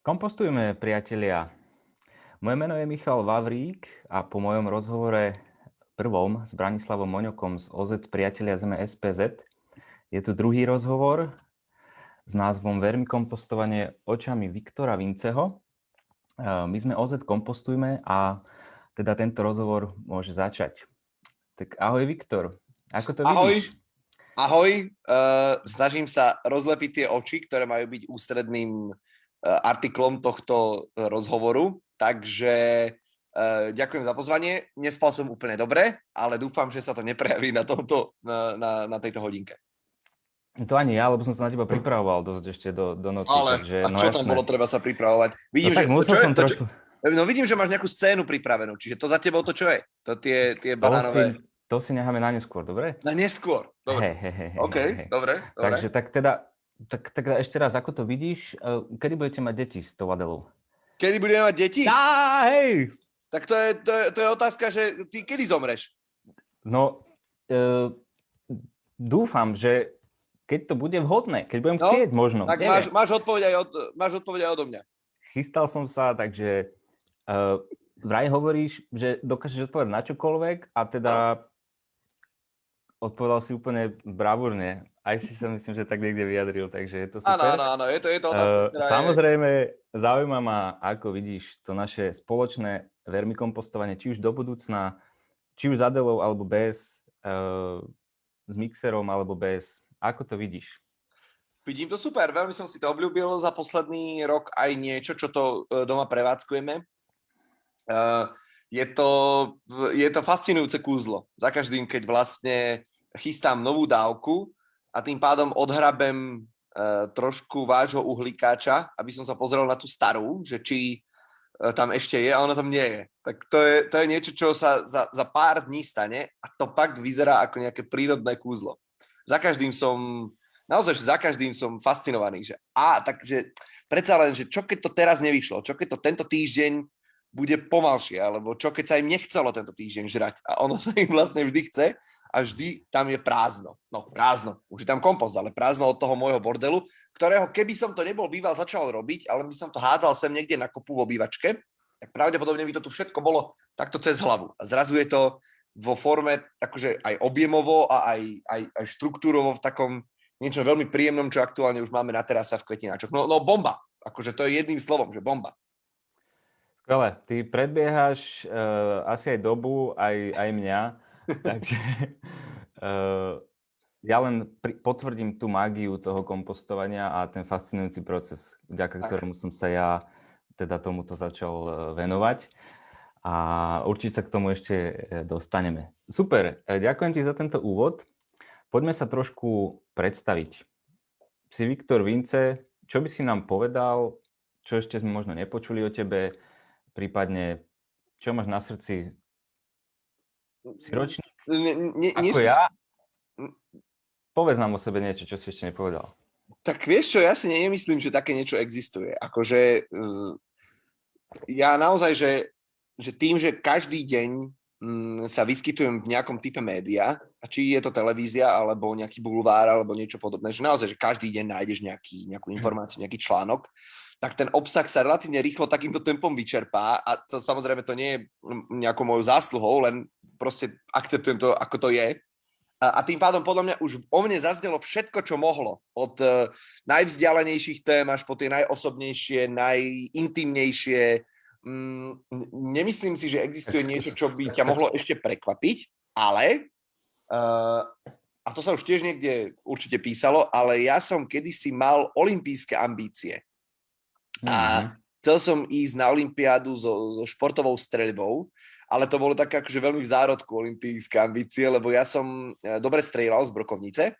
Kompostujme, priatelia. Moje meno je Michal Vavrík a po mojom rozhovore prvom s Branislavom Moňokom z OZ Priatelia Zeme SPZ je tu druhý rozhovor s názvom Vermikompostovanie očami Viktora Vinceho. My sme OZ Kompostujme a teda tento rozhovor môže začať. Tak ahoj Viktor, ako to vidíš? Ahoj, snažím sa rozlepiť tie oči, ktoré majú byť ústredným artiklom tohto rozhovoru, takže ďakujem za pozvanie. Nespal som úplne dobre, ale dúfam, že sa to neprejaví na tejto hodinke. To ani ja, lebo som sa na teba pripravoval dosť ešte do noci. Ale, takže, a čo tam bolo treba sa pripravovať? Vidím, vidím, že máš nejakú scénu pripravenú, čiže to za tebou to čo je? To tie banánové... To si necháme na neskôr, dobre? Na neskôr, dobre. OK, dobre. Takže tak teda ešte raz, ako to vidíš, kedy budete mať deti s tou Adelou? Kedy budeme mať deti? Hej! Tak to je otázka, že ty kedy zomreš? No, dúfam, že keď to bude vhodné, keď budem chcieť možno. Tak máš odpoveď aj odo mňa. Chystal som sa, takže vraj hovoríš, že dokážeš odpovedať na čokoľvek a teda odpovedal si úplne bravúrne. Aj si sa myslím, že tak niekde vyjadril, takže je to super. Áno, je to otázka, ktorá Samozrejme, zaujíma ma, ako vidíš to naše spoločné vermikompostovanie, či už do budúcna, či už s Adelou, alebo bez, s mixerom, alebo bez. Ako to vidíš? Vidím to super, veľmi som si to obľúbil za posledný rok aj niečo, čo to doma prevádzkujeme. Je to fascinujúce kúzlo. Za každým, keď vlastne chystám novú dávku a tým pádom odhrabem trošku vášho uhlíkáča, aby som sa pozrel na tú starú, že či tam ešte je a ona tam nie je. Tak to je niečo, čo sa za pár dní stane a to fakt vyzerá ako nejaké prírodné kúzlo. Za každým som fascinovaný, že takže predsa len, že čo keď to teraz nevyšlo, čo keď to tento týždeň bude pomalšie, alebo čo keď sa im nechcelo tento týždeň žrať a ono sa im vlastne vždy chce a vždy tam je prázdno. No prázdno, už je tam kompost, ale prázdno od toho môjho bordelu, ktorého keby som to nebol býval začal robiť, ale by som to hádzal sem niekde na kopu v obývačke, tak pravdepodobne by to tu všetko bolo takto cez hlavu. A zrazu je to vo forme akože aj objemovo a aj štruktúrovo v takom niečo veľmi príjemnom, čo aktuálne už máme na terasa v Kvetináčoch. No bomba, akože to je jedným slovom, že bomba. Skvelé, ty predbiehaš asi aj dobu, aj mňa, takže ja len potvrdím tú mágiu toho kompostovania a ten fascinujúci proces, vďaka ktorému som sa ja teda tomuto začal venovať. A určite sa k tomu ešte dostaneme. Super, ďakujem ti za tento úvod. Poďme sa trošku predstaviť. Si Viktor Vince, čo by si nám povedal, čo ešte sme možno nepočuli o tebe, prípadne čo máš na srdci? Si ročník? Ako ja? Povedz nám o sebe niečo, čo si ešte nepovedal. Tak vieš čo, ja si nemyslím, že také niečo existuje. Akože ja naozaj, že tým, že každý deň sa vyskytujem v nejakom type média, a či je to televízia, alebo nejaký bulvár, alebo niečo podobné, že naozaj, že každý deň nájdeš nejakú informáciu, nejaký článok, tak ten obsah sa relatívne rýchlo takýmto tempom vyčerpá a to, samozrejme to nie je nejakou mojou zásluhou, len proste akceptujem to, ako to je. A tým pádom podľa mňa už o mne zaznelo všetko, čo mohlo. Od najvzdialenejších tém až po tie najosobnejšie, najintimnejšie. Nemyslím si, že existuje niečo, čo by ťa mohlo ešte prekvapiť, ale, a to sa už tiež niekde určite písalo, ale ja som kedysi mal olympijské ambície. A chcel som ísť na olympiádu so športovou streľbou, ale to bolo také akože veľmi v zárodku olympijské ambície, lebo ja som dobre strieľal z brokovnice.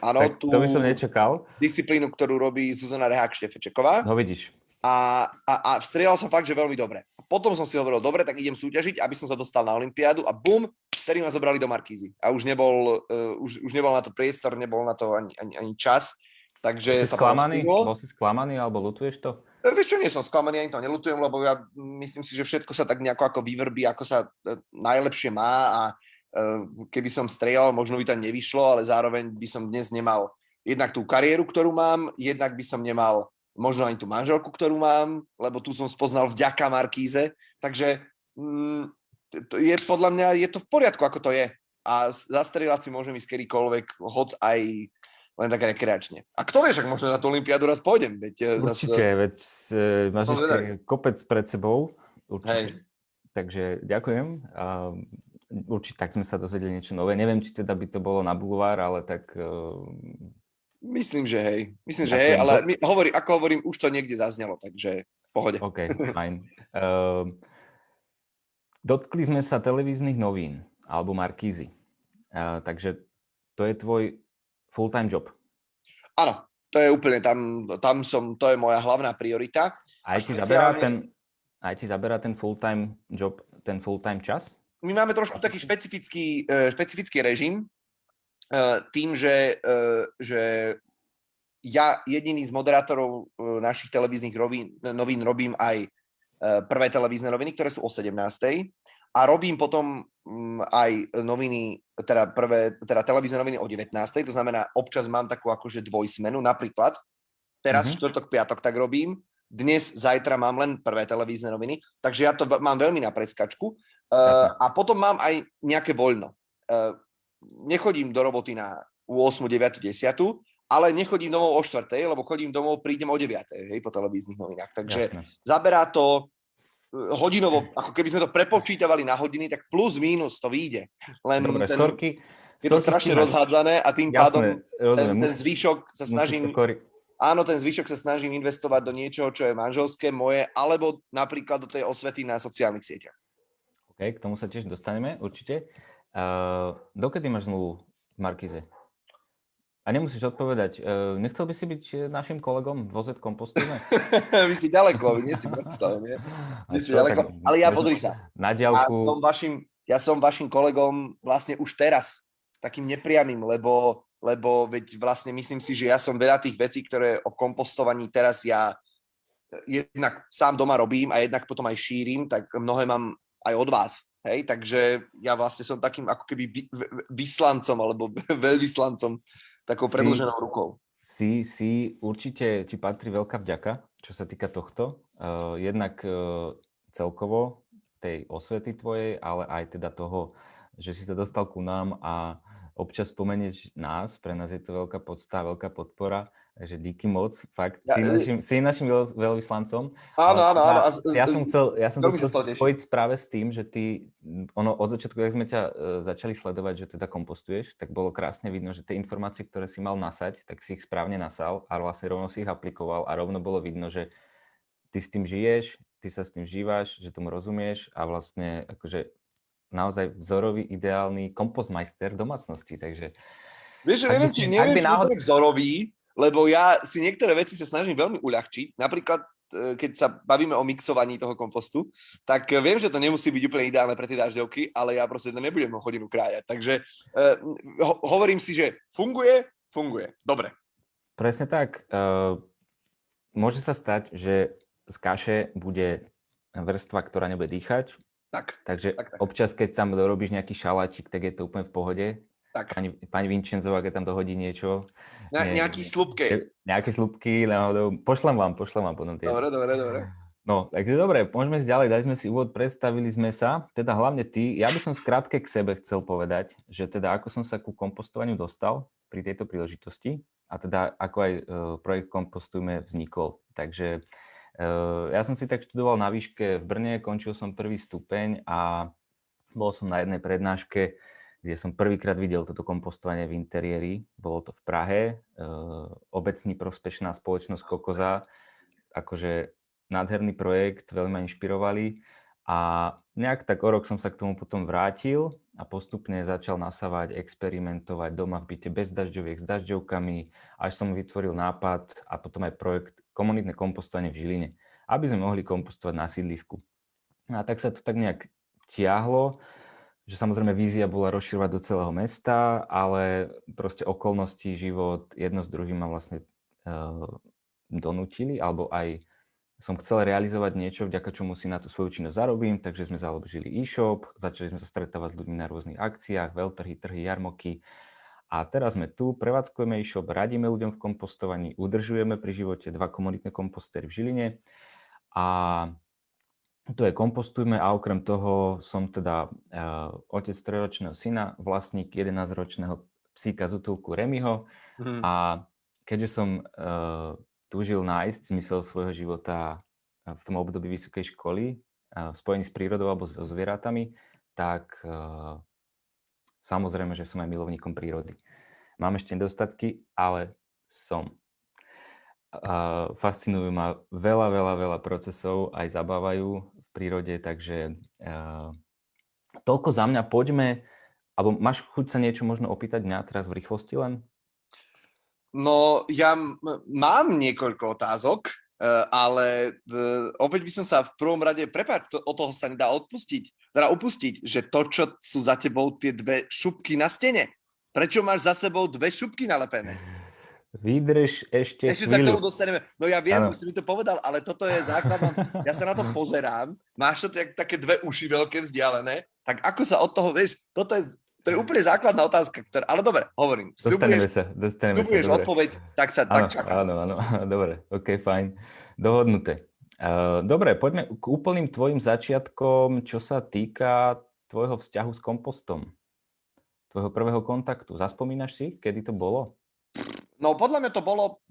Áno, to by som nečakal. Disciplínu, ktorú robí Zuzana Rehák-Štefečeková. No vidíš. A strieľal som fakt, že veľmi dobre. A potom som si hovoril, dobre, tak idem súťažiť, aby som sa dostal na olympiádu a bum, vtedy ma zobrali do Markízy. A už nebol na to priestor, nebol na to ani čas. Takže si sklamaný? Bol si sklamaný alebo ľutuješ to? Vieš čo, nie som sklamaný, ani to neľutujem, lebo ja myslím si, že všetko sa tak nejako ako vyvrbí, ako sa najlepšie má a keby som strieľal, možno by to nevyšlo, ale zároveň by som dnes nemal jednak tú kariéru, ktorú mám, jednak by som nemal možno ani tú manželku, ktorú mám, lebo tu som spoznal vďaka Markíze. Takže je podľa mňa je to v poriadku, ako to je. A zastrieľať si môžem ísť kedykoľvek, hoc aj len tak rekreačne. A kto vie, však možno na tú olympiádu raz pôjdem. Určite, veď máš ešte kopec pred sebou. Určite. Hej. Takže ďakujem. Určite tak sme sa dozvedeli niečo nové. Neviem, či teda by to bolo na bulvár, ale tak... Myslím, že hej. Ale ako hovorím, už to niekde zaznelo, takže v pohode. OK, fajn. Dotkli sme sa televíznych novín alebo Markízy. Takže to je tvoj full-time job? Áno, to je úplne, to je moja hlavná priorita. Aj ti zaberá ten full-time job, ten full-time čas? My máme trošku taký špecifický režim, tým, že ja jediný z moderátorov našich televíznych novín robím aj prvé televízne noviny, ktoré sú o 17:00 a robím potom aj noviny, teda televízne noviny o 19:00, to znamená, občas mám takú akože dvojsmenu, napríklad teraz štvrtok, piatok tak robím, dnes, zajtra mám len prvé televízne noviny, takže ja to mám veľmi na preskačku a potom mám aj nejaké voľno. Nechodím do roboty na 8, 9, 10, ale nechodím domov o 4, lebo chodím domov, prídem o 9, hej, po televíznych novinách. Takže zaberá to hodinovo, ako keby sme to prepočítavali na hodiny, tak plus mínus to vyjde. Len dobre, je to strašne rozhádzané a tým pádom ten zvyšok sa snažím... Áno, ten zvyšok sa snažím investovať do niečoho, čo je manželské, moje, alebo napríklad do tej osvety na sociálnych sieťach. OK, k tomu sa tiež dostaneme, určite. Dokedy máš zmluvu v Markíze? A nemusíš odpovedať. Nechcel by si byť našim kolegom v OZ Kompostujme? Vy ste ďaleko, vy nie si predstav, nie? Vy ste ďaleko, ale ja pozri sa. Na diaľku... Ja som vašim kolegom vlastne už teraz takým nepriamým, lebo veď vlastne myslím si, že ja som veľa tých vecí, ktoré o kompostovaní teraz ja jednak sám doma robím a jednak potom aj šírim, tak mnohé mám aj od vás. Hej, takže ja vlastne som takým ako keby vyslancom alebo veľvyslancom, takou predĺženou rukou. Určite ti patrí veľká vďaka, čo sa týka tohto. Jednak celkovo tej osvety tvojej, ale aj teda toho, že si sa dostal ku nám a občas spomenieš nás, pre nás je to veľká podsta, veľká podpora, takže díky moc, fakt, si našim veľvyslancom. Áno. Ja som to chcel spojiť práve s tým, že ty, od začiatku, jak sme ťa začali sledovať, že teda kompostuješ, tak bolo krásne vidno, že tie informácie, ktoré si mal nasať, tak si ich správne nasal a vlastne rovno si ich aplikoval a rovno bolo vidno, že ty s tým žiješ, ty sa s tým žívaš, že tomu rozumieš a vlastne akože naozaj vzorový, ideálny kompostmajster v domácnosti, takže... Vieš, že neviem, či je vzorový, lebo ja si niektoré veci sa snažím veľmi uľahčiť. Napríklad, keď sa bavíme o mixovaní toho kompostu, tak viem, že to nemusí byť úplne ideálne pre tie dažďovky, ale ja proste to nebudem hodinu krájať. Takže hovorím si, že funguje. Dobre. Presne tak. Môže sa stať, že z kaše bude vrstva, ktorá nebude dýchať. Takže občas, keď tam dorobíš nejaký šaláčik, tak je to úplne v pohode. Pani Vinčenzová, keď tam dohodí niečo. Nejaké slupky. Nejaké slupky, pošlem vám potom tie. Dobre. No, takže dobre, môžeme ísť ďalej, dali sme si úvod, predstavili sme sa, teda hlavne ty. Ja by som skrátke k sebe chcel povedať, že teda ako som sa ku kompostovaniu dostal pri tejto príležitosti a teda ako aj projekt Kompostujme vznikol. Takže ja som si tak študoval na výške v Brne, končil som 1. stupeň a bol som na jednej prednáške, kde som prvýkrát videl toto kompostovanie v interiéri. Bolo to v Prahe, obecní prospešná spoločnosť Kokoza, akože nádherný projekt, veľmi ma inšpirovali a nejak tak o rok som sa k tomu potom vrátil a postupne začal nasávať, experimentovať doma v byte bez dažďoviek, s dažďovkami, až som vytvoril nápad a potom aj projekt komunitné kompostovanie v Žiline, aby sme mohli kompostovať na sídlisku. A tak sa to tak nejak tiahlo, že samozrejme vízia bola rozširovať do celého mesta, ale proste okolnosti, život, jedno s druhým ma vlastne donútili, alebo aj som chcel realizovať niečo, vďaka čomu si na tú svoju činnosť zarobím, takže sme založili e-shop, začali sme sa stretávať s ľuďmi na rôznych akciách, veľtrhy, trhy, jarmoky A teraz sme tu, prevádzkujeme e-shop, radíme ľuďom v kompostovaní, udržujeme pri živote 2 komunitné kompostéry v Žiline a to je Kompostujme a okrem toho som teda otec 3-ročného syna, vlastník 11-ročného psíka z útulku Remyho a keďže som túžil nájsť zmysel svojho života v tom období vysokej školy, spojený s prírodou alebo so zvieratami, tak samozrejme, že som aj milovníkom prírody. Mám ešte nedostatky, ale som. Fascinujú ma veľa procesov, aj zabávajú v prírode, takže toľko za mňa. Poďme, alebo máš chuť sa niečo možno opýtať mňa teraz v rýchlosti len? No, ja mám niekoľko otázok, ale opäť by som sa v prvom rade, od toho sa nedá upustiť, že to, čo sú za tebou tie 2 šupky na stene. Prečo máš za sebou 2 šupky nalepené? Vydrž ešte sa k tomu dostaneme. No ja viem, už si mi to povedal, ale toto je základom. Ja sa na to pozerám, máš to také 2 uši veľké vzdialené, tak ako sa od toho, vieš, to je úplne základná otázka, ale dobre, hovorím. Dostaneme sa. Odpoveď, tak čakám. Áno, dobre, ok, fajn. Dohodnuté. Dobre, poďme k úplným tvojim začiatkom, čo sa týka tvojho vzťahu s kompostom. Tvojho prvého kontaktu. Zaspomínaš si, kedy to bolo? No podľa mňa to bolo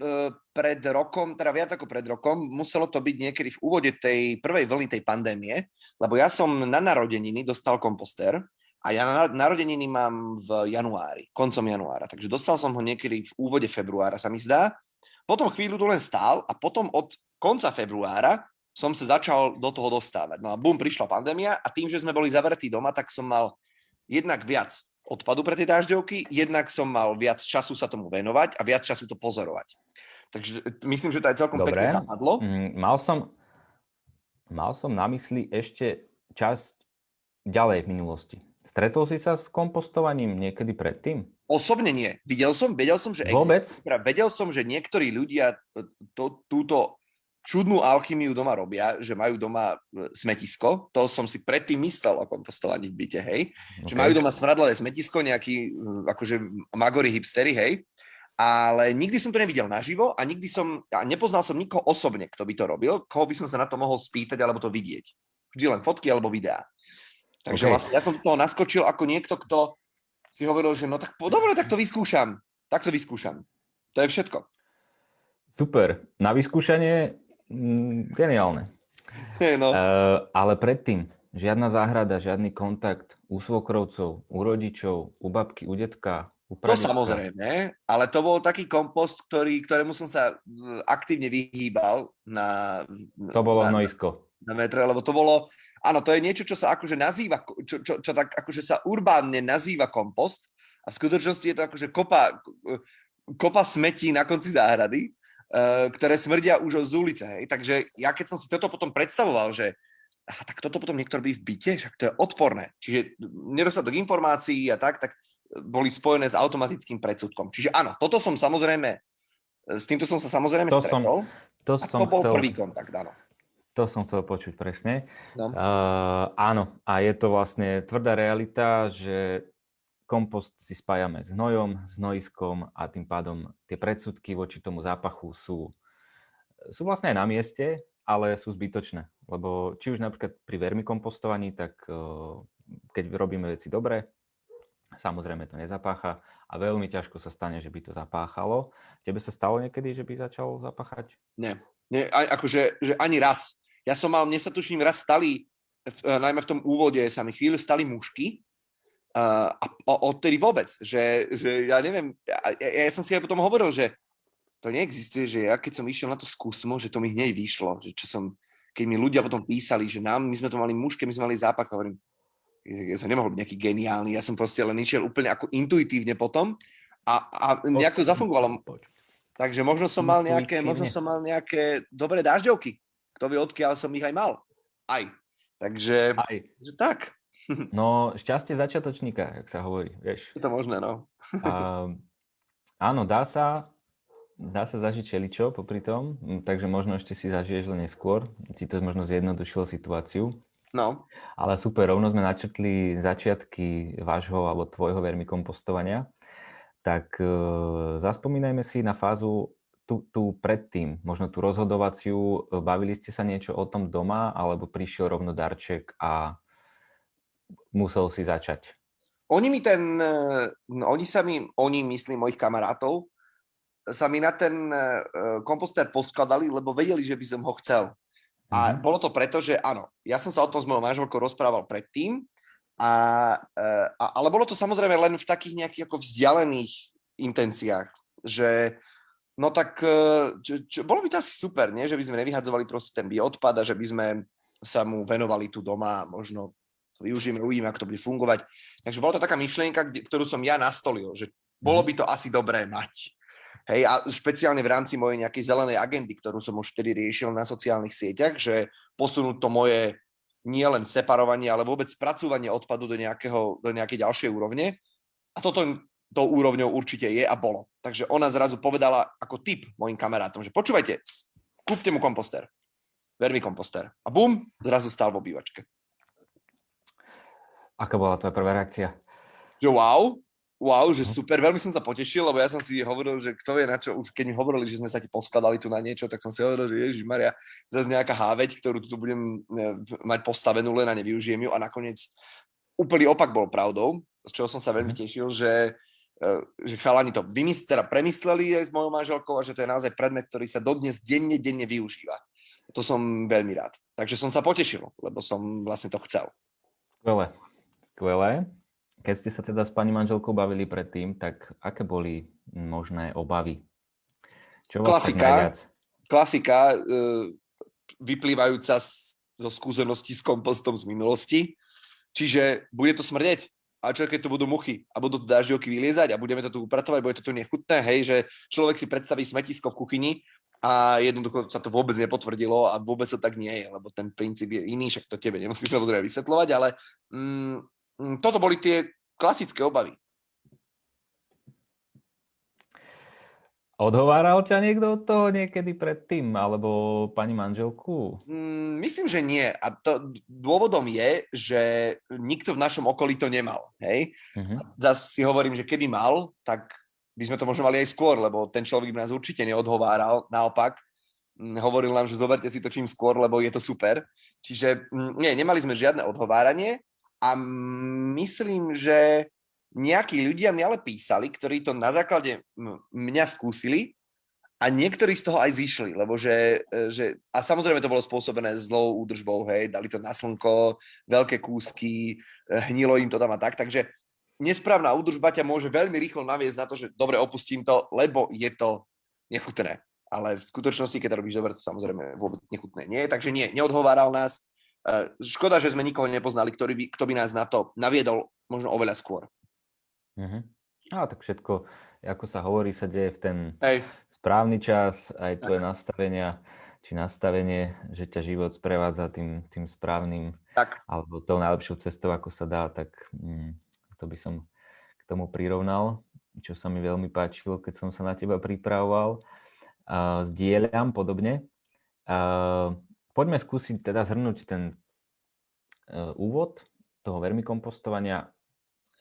pred rokom, teda viac ako pred rokom, muselo to byť niekedy v úvode tej prvej vlny tej pandémie, lebo ja som na narodeniny dostal kompostér a ja narodeniny mám v januári, koncom januára, takže dostal som ho niekedy v úvode februára, sa mi zdá. Potom chvíľu tu len stál a potom od konca februára som sa začal do toho dostávať. No a bum, prišla pandémia a tým, že sme boli zavretí doma, tak som mal jednak viac odpadu pre tie dažďovky, jednak som mal viac času sa tomu venovať a viac času to pozorovať. Takže myslím, že to aj celkom pekne zapadlo. Mal som na mysli ešte časť ďalej v minulosti. Stretol si sa s kompostovaním niekedy predtým? Osobne nie. Vedel som, že vedel som, že niektorí ľudia túto čudnú alchymiu doma robia, že majú doma smetisko. To som si predtým myslel o kompostovaní v byte, hej. Okay. Že majú doma smradlavé smetisko, nejaký akože magori hipstery, hej. Ale nikdy som to nevidel naživo a nepoznal som nikoho osobne, kto by to robil, koho by som sa na to mohol spýtať alebo to vidieť. Vždy len fotky alebo videá. Takže vlastne ja som do toho naskočil ako niekto, kto si hovoril, že no tak dobre, tak to vyskúšam. To je všetko. Super. Na vyskúšanie geniálne. No. Ale predtým žiadna záhrada, žiadny kontakt u svokrovcov, u rodičov, u babky, u detka, u To pradička. samozrejme, ale to bol taký kompost, ktorému som sa aktívne vyhýbal To bolo hnojisko. Na metre, lebo to bolo, áno, to je niečo, čo sa akože nazýva, čo tak akože sa urbánne nazýva kompost a v skutočnosti je to akože kopa smetí na konci záhrady, ktoré smrdia už z ulice, hej. Takže ja keď som si toto potom predstavoval, že tak toto potom niekto robí v byte, však to je odporné. Čiže nedostatok informácií a tak boli spojené s automatickým predsudkom. Čiže áno, s týmto som sa samozrejme stretol. To bol prvý kontakt, áno. To som chcel počuť presne. No. Áno, a je to vlastne tvrdá realita, že kompost si spájame s hnojom, s hnojiskom a tým pádom tie predsudky voči tomu zápachu sú vlastne aj na mieste, ale sú zbytočné. Lebo či už napríklad pri vermikompostovaní, tak keď robíme veci dobre, samozrejme to nezapácha a veľmi ťažko sa stane, že by to zapáchalo. Tebe sa stalo niekedy, že by začal zapáchať? Nie, akože že ani raz. Mne sa tuším raz stali, najmä v tom úvode sa mi chvíľu stali mušky a odtedy vôbec, že ja neviem, ja som si aj potom hovoril, že to neexistuje, že ja keď som išiel na to skúsmo, že to mi hneď vyšlo, že keď mi ľudia potom písali, že my sme to mali muške, my sme mali zápach, hovorím, ja som nemohol byť nejaký geniálny, ja som proste len išiel úplne ako intuitívne potom a nejako zafungovalo. Takže možno som mal nejaké dobré dážďovky. Kto vie, odkiaľ som ich aj mal. Takže tak. No, šťastie začiatočníka, jak sa hovorí, vieš. Je to možné, no. Áno, dá sa zažiť čeličo popri tom, takže možno ešte si zažiješ len neskôr. Ti to možno zjednodušilo situáciu. No. Ale super, rovno sme načrtli začiatky vášho alebo tvojho vermikompostovania. tak zaspomínajme si na fázu tú predtým, možno tú rozhodovaciu. Bavili ste sa niečo o tom doma, alebo prišiel rovno darček a musel si začať? Oni myslím, mojich kamarátov, sa mi na ten kompostér poskladali, lebo vedeli, že by som ho chcel. A bolo to preto, že áno, ja som sa o tom s mojou manželkou rozprával predtým, ale bolo to samozrejme len v takých nejakých ako vzdialených intenciách, že no tak bolo by to asi super, nie? Že by sme nevyhadzovali proste ten bioodpad a že by sme sa mu venovali tu doma a možno to využijeme, uvidíme, ako to bude fungovať. Takže bola to taká myšlienka, ktorú som ja nastolil, že bolo by to asi dobré mať. Hej, a špeciálne v rámci mojej nejakej zelenej agendy, ktorú som už vtedy riešil na sociálnych sieťach, že posunúť to moje nie len separovanie, ale vôbec spracúvanie odpadu do nejakej ďalšej úrovne. A toto tou úrovňou určite je a bolo. Takže ona zrazu povedala ako tip mojim kamarátom, že počúvajte, kúpte mu kompostér. Vermikompostér. A bum, zrazu stál v obývačke. Aká bola tvoja prvá reakcia? Že wow, že super, veľmi som sa potešil, lebo ja som si hovoril, že kto vie na čo, už keď mi hovorili, že sme sa ti poskladali tu na niečo, tak som si hovoril, že Ježišmaria, zase nejaká háveť, ktorú tu budem mať postavenú, len a nevyužijem ju a nakoniec úplný opak bol pravdou, z čoho som sa veľmi tešil, že chalani to premysleli aj s mojou manželkou a že to je naozaj predmet, ktorý sa dodnes denne využíva. To som veľmi rád. Takže som sa potešil, lebo som vlastne to chcel. Skvelé. Keď ste sa teda s pani manželkou bavili predtým, tak aké boli možné obavy? Čo vás tak najviac? Klasika, vyplývajúca zo skúseností s kompostom z minulosti. Čiže bude to smrdeť. A čo keď tu budú muchy a budú tu dažďovky vyliezať a budeme to tu upratovať, bude to tu nechutné, hej, že človek si predstaví smetisko v kuchyni a jednoducho sa to vôbec nepotvrdilo a vôbec to tak nie je, lebo ten princíp je iný, však to tebe nemusím samozrejme vysvetľovať, ale toto boli tie klasické obavy. Odhováral ťa niekto od toho niekedy predtým, alebo pani manželku? Myslím, že nie. A to dôvodom je, že nikto v našom okolí to nemal. Hej? A zase si hovorím, že keby mal, tak by sme to možno mali aj skôr, lebo ten človek by nás určite neodhováral. Naopak, hovoril nám, že zoberte si to čím skôr, lebo je to super. Čiže nie, nemali sme žiadne odhováranie a myslím, že nejakí ľudia mi ale písali, ktorí to na základe mňa skúsili a niektorí z toho aj zišli, lebo a samozrejme to bolo spôsobené zlou údržbou, hej, dali to na slnko, veľké kúsky, hnilo im to tam a tak, takže nesprávna údržba ťa môže veľmi rýchlo naviesť na to, že dobre, opustím to, lebo je to nechutné. Ale v skutočnosti, keď to robíš dobre, to samozrejme vôbec nechutné nie je, takže nie, neodhováral nás. Škoda, že sme nikoho nepoznali, kto by nás na to naviedol možno oveľa skôr. Tak všetko, ako sa hovorí, sa deje v ten správny čas, aj tvoje nastavenia, či nastavenie, že ťa život sprevádza tým správnym, alebo tou najlepšou cestou, ako sa dá, tak to by som k tomu prirovnal, čo sa mi veľmi páčilo, keď som sa na teba pripravoval. Zdieľam podobne. Poďme skúsiť teda zhrnúť ten úvod toho vermikompostovania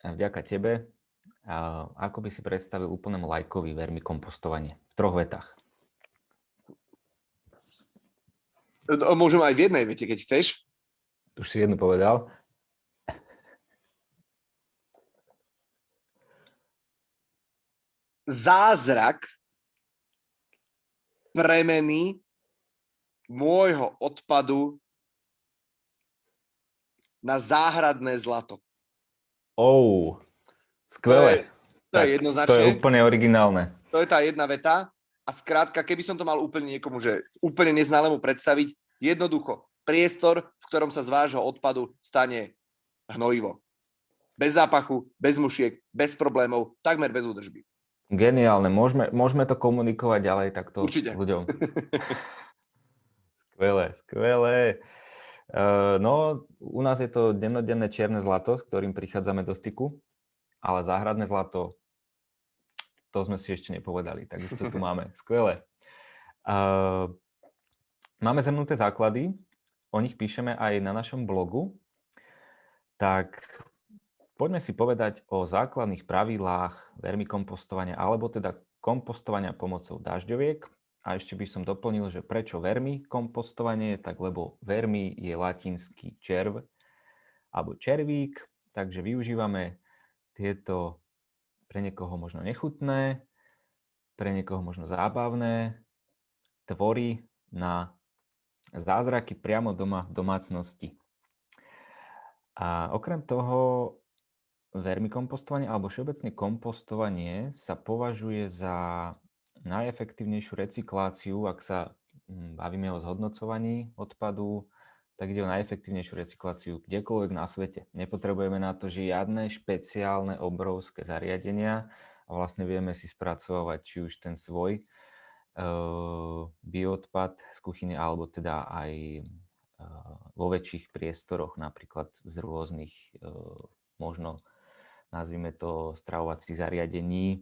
vďaka tebe. Ako by si predstavil úplnému lajkovi vermikompostovanie? V 3 vetách. Môžem aj v jednej vete, keď chceš. Už si jednu povedal. Zázrak premeny môjho odpadu na záhradné zlato. Skvelé. To je jednoznačne. To je úplne originálne. To je tá jedna veta. A skrátka, keby som to mal úplne niekomu, že úplne neználému predstaviť, jednoducho, priestor, v ktorom sa z vášho odpadu stane hnojivo. Bez zápachu, bez mušiek, bez problémov, takmer bez údržby. Geniálne. Môžeme to komunikovať ďalej takto ľuďom. Skvelé. No, u nás je to dennodenné čierne zlato, s ktorým prichádzame do styku. Ale záhradné zlato, to sme si ešte nepovedali, takže to tu máme. Skvelé. Máme zhrnuté základy, o nich píšeme aj na našom blogu. Tak poďme si povedať o základných pravidlách vermikompostovania, alebo teda kompostovania pomocou dažďoviek. A ešte by som doplnil, že prečo vermikompostovanie, tak lebo vermi je latinský červ alebo červík, takže využívame tieto pre niekoho možno nechutné, pre niekoho možno zábavné tvory na zázraky priamo doma v domácnosti. A okrem toho vermikompostovanie alebo všeobecne kompostovanie sa považuje za najefektívnejšiu recykláciu, ak sa bavíme o zhodnocovaní odpadu, tak ide o najefektívnejšiu recykláciu kdekoľvek na svete. Nepotrebujeme na to žiadne špeciálne obrovské zariadenia a vlastne vieme si spracovať či už ten svoj bioodpad z kuchyne, alebo teda aj vo väčších priestoroch, napríklad z rôznych možno nazvime to stravovacích zariadení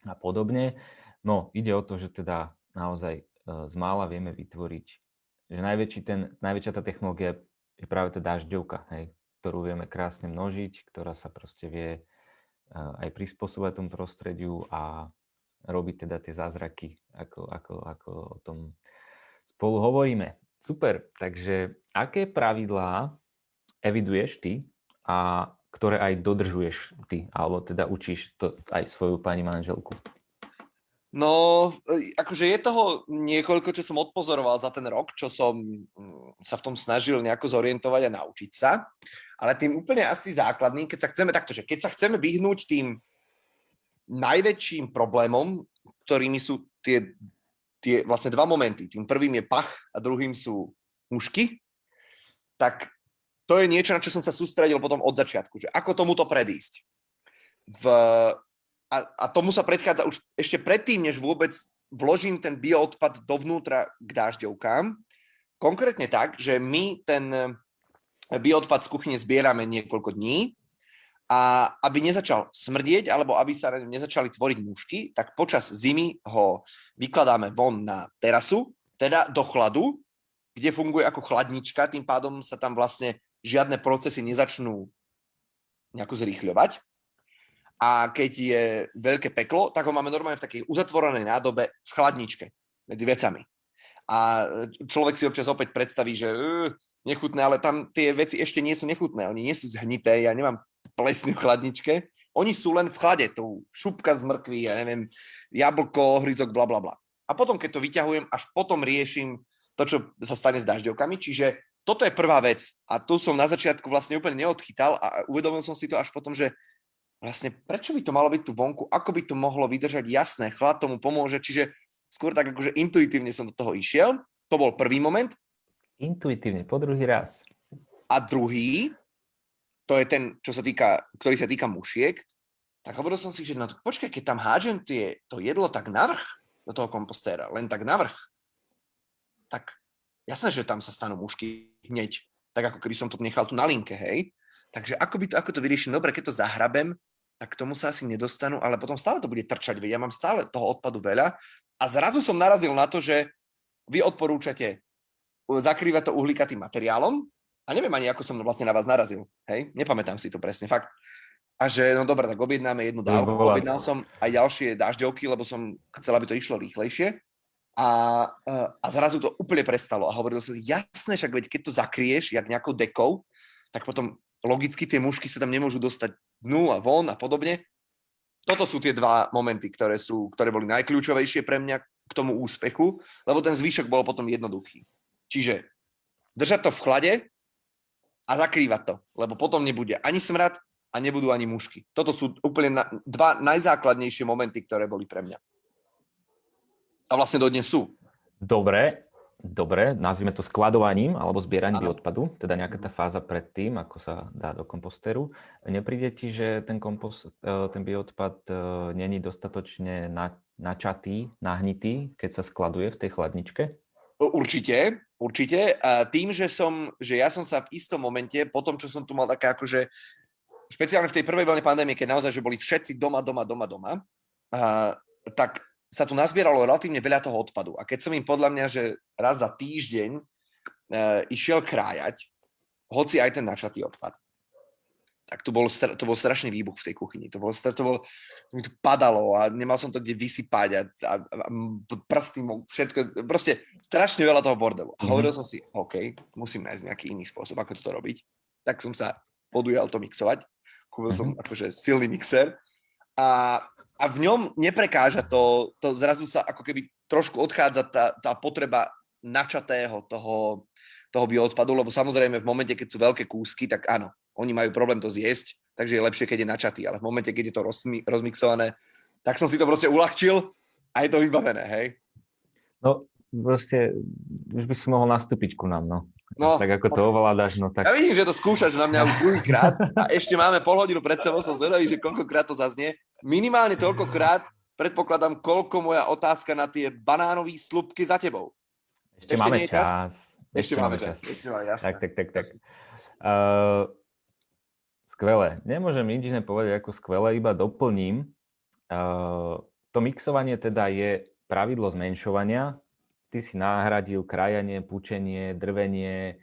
a podobne. No, ide o to, že teda naozaj z mála vieme vytvoriť, že najväčšia tá technológia je práve tá dažďovka, hej, ktorú vieme krásne množiť, ktorá sa proste vie aj prispôsobovať tomu prostrediu a robiť teda tie zázraky, ako o tom spolu hovoríme. Super, takže aké pravidlá eviduješ ty a ktoré aj dodržuješ ty, alebo teda učíš to aj svoju pani manželku? No, akože je toho niekoľko, čo som odpozoroval za ten rok, čo som sa v tom snažil nejako zorientovať a naučiť sa. Ale tým úplne asi základným, keď sa chceme vyhnúť tým najväčším problémom, ktorými sú tie vlastne dva momenty. Tým prvým je pach a druhým sú mušky. Tak to je niečo, na čo som sa sústredil potom od začiatku, že ako tomuto predísť. A tomu sa predchádza už ešte predtým, než vôbec vložím ten bioodpad dovnútra k dážďovkám. Konkrétne tak, že my ten bioodpad z kuchyne zbierame niekoľko dní, a aby nezačal smrdieť, alebo aby sa nezačali tvoriť mušky, tak počas zimy ho vykladáme von na terasu, teda do chladu, kde funguje ako chladnička, tým pádom sa tam vlastne žiadne procesy nezačnú nejako zrýchľovať. A keď je veľké peklo, tak ho máme normálne v takej uzatvorenej nádobe v chladničke medzi vecami. A človek si občas opäť predstaví, že nechutné, ale tam tie veci ešte nie sú nechutné, oni nie sú zhnité, ja nemám plesne v chladničke, oni sú len v chlade, tu šupka z mrkvy, ja neviem, jablko, hryzok, bla bla bla. A potom, keď to vyťahujem, až potom riešim to, čo sa stane s dažďovkami, čiže toto je prvá vec. A tu som na začiatku vlastne úplne neodchytal a uvedomil som si to až potom, že vlastne prečo by to malo byť tu vonku, ako by to mohlo vydržať, jasné, chlad tomu pomôže, čiže skôr tak akože intuitívne som do toho išiel. To bol prvý moment. Intuitívne, po druhý raz. A druhý, to je ten, ktorý sa týka mušiek, tak hovoril som si, že no počkaj, keď tam hádžem to jedlo tak navrch do toho kompostéra, len tak navrch, tak jasné, že tam sa stanú mušky hneď, tak ako keby som to nechal tu na linke, hej. Takže ako to vyrieším? Dobre, keď to zahrabem, tak k tomu sa asi nedostanú, ale potom stále to bude trčať, veď ja mám stále toho odpadu veľa a zrazu som narazil na to, že vy odporúčate zakrývať to uhlikatým materiálom, a neviem ani, ako som vlastne na vás narazil. Hej? Nepamätám si to presne, fakt. A že, no dobré, tak objednáme jednu dávku. Objednal som aj ďalšie dažďovky, lebo som chcel, aby to išlo rýchlejšie. A zrazu to úplne prestalo. A hovoril som, jasné, však veď keď to zakrieš, jak nejakou dekou, tak potom logicky tie mušky sa tam nemôžu dostať dnu a von a podobne. Toto sú tie dva momenty, ktoré boli najkľúčovejšie pre mňa k tomu úspechu, lebo ten zvyšok bol potom jednoduchý. Čiže držať to v chlade, a zakrývať to, lebo potom nebude ani smrad a nebudú ani mušky. Toto sú úplne dva najzákladnejšie momenty, ktoré boli pre mňa. A vlastne dodnes sú. Dobre, nazvime to skladovaním alebo zbieraním bioodpadu, teda nejaká tá fáza predtým, ako sa dá do kompostéru. Nepríde ti, že ten bioodpad není dostatočne načatý, nahnitý, keď sa skladuje v tej chladničke? Určite. A tým, že ja som sa v istom momente, po tom, čo som tu mal také akože, špeciálne v tej prvej vlne pandémie, keď naozaj, že boli všetci doma, tak sa tu nazbieralo relatívne veľa toho odpadu. A keď som im podľa mňa, že raz za týždeň išiel krájať, hoci aj ten načatý odpad, tak to bol strašný výbuch v tej kuchyni. To mi tu padalo a nemal som to kde vysypať a prsty, všetko, proste strašne veľa toho bordelu. A hovoril som si, OK, musím nájsť nejaký iný spôsob, ako toto robiť. Tak som sa podujal to mixovať. Kúpil som akože silný mixer a v ňom neprekáža to zrazu sa ako keby trošku odchádza tá potreba načatého toho bioodpadu, lebo samozrejme v momente, keď sú veľké kúsky, tak áno, oni majú problém to zjesť, takže je lepšie, keď je načatý, ale v momente, keď je to rozmixované, tak som si to proste uľahčil a je to vybavené, hej? No, proste už by si mohol nastúpiť ku nám, no. Tak ako to ovládaš, no tak... Ja vidím, že to skúšaš na mňa už druhýkrát a ešte máme pol hodinu pred sebou, som zvedavý, že koľkokrát to zaznie. Minimálne toľkokrát, predpokladám, koľko moja otázka na tie banánové slupky za tebou. Ešte máme čas. Ešte máme čas, jasné. Tak. Skvelé. Nemôžem nič iné povedať ako skvelé, iba doplním. To mixovanie teda je pravidlo zmenšovania. Ty si nahradil krájanie, pučenie, drvenie,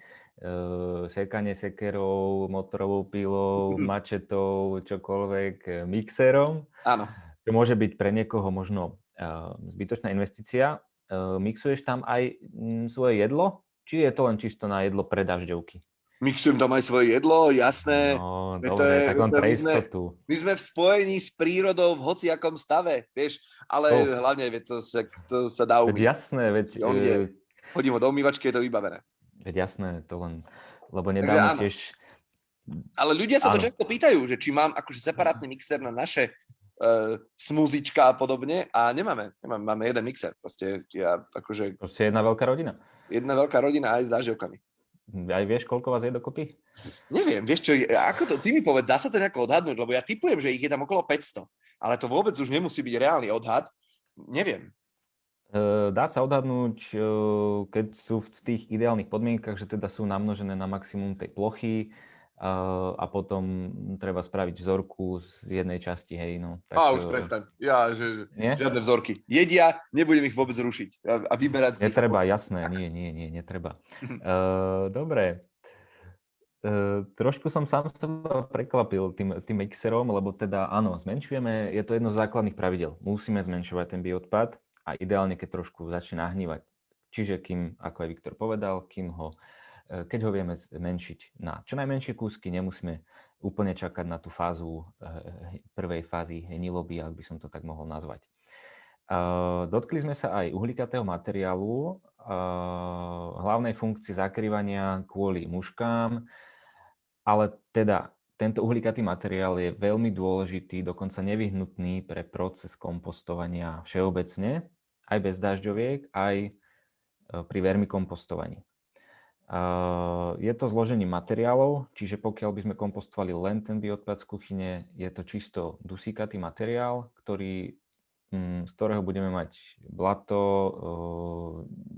sekanie sekerou, motorovou pilou, mačetou, čokoľvek, mixerom. Áno. To môže byť pre niekoho možno zbytočná investícia. Mixuješ tam aj svoje jedlo? Či je to len čisto na jedlo pre dažďovky? Mixujem tam aj svoje jedlo, jasné. No, dobre, tak len pre istotu. My sme v spojení s prírodou v hociakom stave, vieš, ale hlavne to sa dá umyť. Veď jasné, Hodím ho do umývačky, je to vybavené. Veď jasné, to len, lebo nedávno tiež... Ale ľudia sa to často pýtajú, že či mám akože separátny mixer na naše smuzička a podobne a nemáme, máme jeden mixer. Proste jedna veľká rodina. Jedna veľká rodina aj s dážďovkami. Aj vieš, koľko vás je dokopy? Neviem, vieš čo, ako to, ty mi povedz, dá sa to nejako odhadnúť, lebo ja tipujem, že ich je tam okolo 500, ale to vôbec už nemusí byť reálny odhad, neviem. Dá sa odhadnúť, keď sú v tých ideálnych podmienkach, že teda sú namnožené na maximum tej plochy a potom treba spraviť vzorku z jednej časti, hej, no. Tak, už prestaň, žiadne vzorky. Jedia, nebudem ich vôbec rušiť a vyberať z nich. Netreba, jasné, nie, netreba. Dobre. Trošku som sám seba prekvapil tým mixerom, lebo teda áno, zmenšujeme, je to jedno z základných pravidel. Musíme zmenšovať ten bioodpad a ideálne, keď trošku začne nahnívať. Čiže ako aj Viktor povedal, keď ho vieme zmenšiť na čo najmenšie kúsky, nemusíme úplne čakať na tú fázu prvej fázy hniloby, ak by som to tak mohol nazvať. Dotkli sme sa aj uhlikatého materiálu, hlavnej funkcie zakrývania kvôli muškám, ale teda tento uhlikatý materiál je veľmi dôležitý, dokonca nevyhnutný pre proces kompostovania všeobecne, aj bez dažďoviek, aj pri vermikompostovaní. Je to zložením materiálov, čiže pokiaľ by sme kompostovali len ten bioodpad z kuchyne, je to čisto dusíkatý materiál, z ktorého budeme mať blato,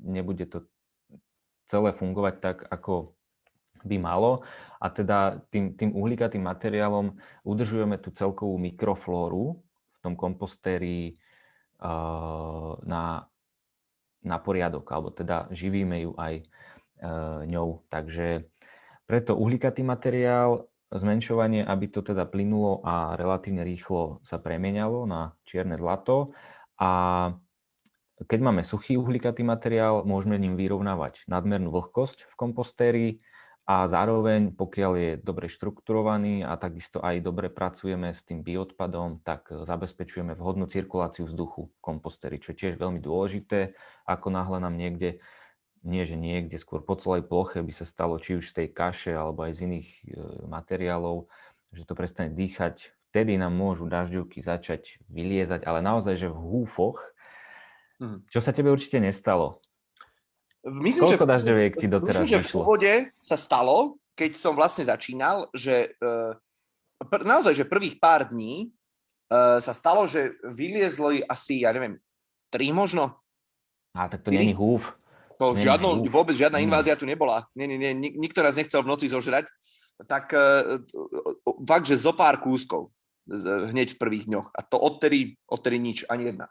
nebude to celé fungovať tak, ako by malo. A teda tým uhlikatým materiálom udržujeme tú celkovú mikroflóru v tom kompostéri na poriadok, alebo teda živíme ju aj ňou. Takže preto uhlikatý materiál, zmenšovanie, aby to teda plynulo a relatívne rýchlo sa premieňalo na čierne zlato. A keď máme suchý uhlikatý materiál, môžeme ním vyrovnávať nadmernú vlhkosť v kompostéri a zároveň, pokiaľ je dobre štrukturovaný a takisto aj dobre pracujeme s tým bioodpadom, tak zabezpečujeme vhodnú cirkuláciu vzduchu v kompostéri, čo je tiež veľmi dôležité. Ako náhle nám niekde skôr po celej ploche by sa stalo, či už z tej kaše alebo aj z iných materiálov, že to prestane dýchať, vtedy nám môžu dažďovky začať vyliezať, ale naozaj, že v húfoch, čo sa tebe určite nestalo. Koľko dažďoviek ti doteraz vyšlo? Myslím, že v úvode sa stalo, keď som vlastne začínal, že naozaj, že prvých pár dní sa stalo, že vyliezli asi, ja neviem, 3 možno. Tak to není húf. To vôbec žiadna invázia tu nebola. Nikto nás nechcel v noci zožrať. Tak fakt, že zo pár kúskov hneď v prvých dňoch. A to odtedy nič, ani jedna.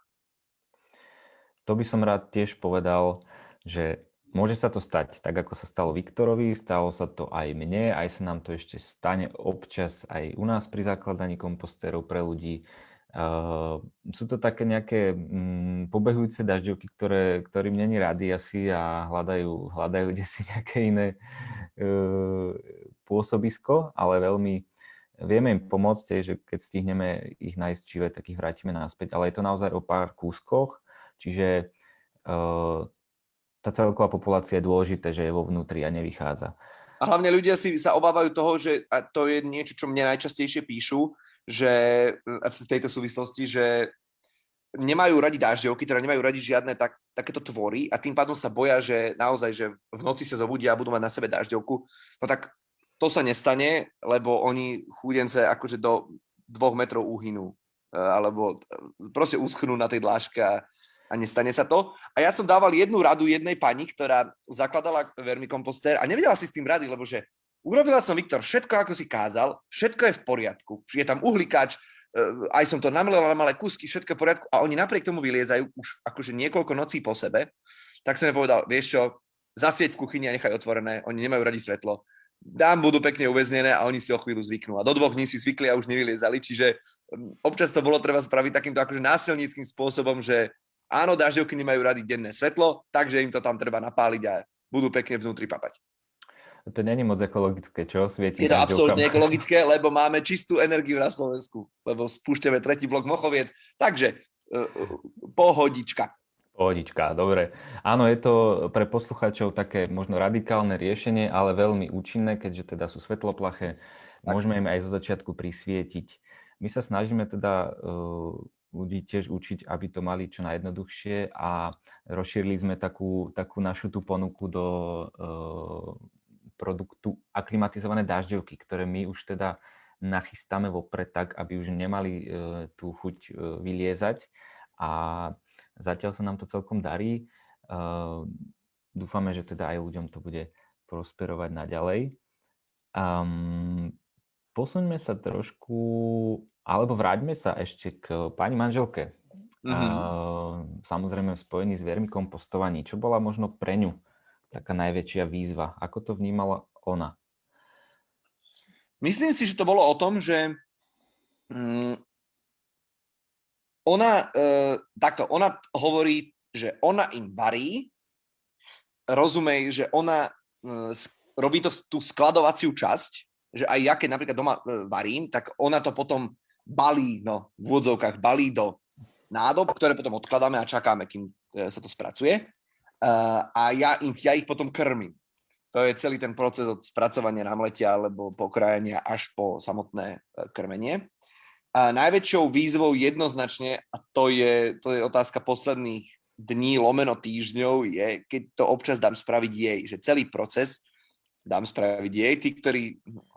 To by som rád tiež povedal, že Môže sa to stať, tak ako sa stalo Viktorovi, stalo sa to aj mne, aj sa nám to ešte stane občas aj u nás pri zakladaní kompostérov pre ľudí. Sú to také nejaké pobehujúce dažďovky, ktorým není rady asi a hľadajú kdesi nejaké iné pôsobisko, ale veľmi vieme im pomôcť, že keď stihneme ich nájsť živé, tak ich vrátime naspäť. Ale je to naozaj o pár kúskoch, čiže tá celková populácia je dôležité, že je vo vnútri a nevychádza. A hlavne ľudia sa obávajú toho, že a to je niečo, čo mne najčastejšie píšu, že v tejto súvislosti, že nemajú radi dažďovky, teda nemajú radi žiadne takéto tvory a tým pádom sa boja, že naozaj, že v noci sa zobudia a budú mať na sebe dažďovku. No tak to sa nestane, lebo oni chúdence akože do 2 metrov uhynú alebo proste uschnú na tej dláške a nestane sa to. A ja som dával jednu radu jednej pani, ktorá zakladala vermikompostér a nevedela si s tým rady, lebo že urobila som, Viktor, všetko, ako si kázal, všetko je v poriadku. Je tam uhlikáč, aj som to namlel na malé kúsky, všetko je v poriadku a oni napriek tomu vyliezajú už akože niekoľko nocí po sebe. Tak som jej povedal, vieš čo, zasvieť v kuchyni a nechaj otvorené, oni nemajú radi svetlo. Dám budú pekne uväznené a oni si o chvíľu zvyknú. A do 2 dní si zvykli a už nevyliezali, čiže občas to bolo treba spraviť takýmto akože násilníckym spôsobom, že áno, dažďovky nemajú rady denné svetlo, takže im to tam treba napáliť a budú pekne vnútri papať. To není moc ekologické, čo? Svietiť je to absolútne ekologické, lebo máme čistú energiu na Slovensku, lebo spúšťame 3. blok Mochoviec, takže pohodička. Pohodička, dobre. Áno, je to pre poslucháčov také možno radikálne riešenie, ale veľmi účinné, keďže teda sú svetloplaché. Môžeme im aj zo začiatku prisvietiť. My sa snažíme teda ľudí tiež učiť, aby to mali čo najjednoduchšie a rozšírili sme takú našu tú ponuku do produktu aklimatizované dažďovky, ktoré my už teda nachystáme vopred tak, aby už nemali tú chuť vyliezať a zatiaľ sa nám to celkom darí. Dúfame, že teda aj ľuďom to bude prosperovať naďalej. Posuňme sa trošku, alebo vráťme sa ešte k pani manželke. Samozrejme v spojení s vermikompostovaním. Čo bola možno pre ňu taká najväčšia výzva? Ako to vnímala ona? Myslím si, že to bolo o tom, že ona hovorí, že ona im varí, rozumej, že ona robí tú skladovaciu časť, že aj ja, keď napríklad doma varím, tak ona to potom balí, v úvodzovkách balí do nádob, ktoré potom odkladáme a čakáme, kým sa to spracuje. A ja ich potom krmím. To je celý ten proces od spracovania namletia alebo pokrájania až po samotné krmenie. A najväčšou výzvou jednoznačne, a to je otázka posledných dní lomeno týždňov, je, keď to občas dám spraviť jej, že celý proces dám spraviť jej. Tí, ktorí,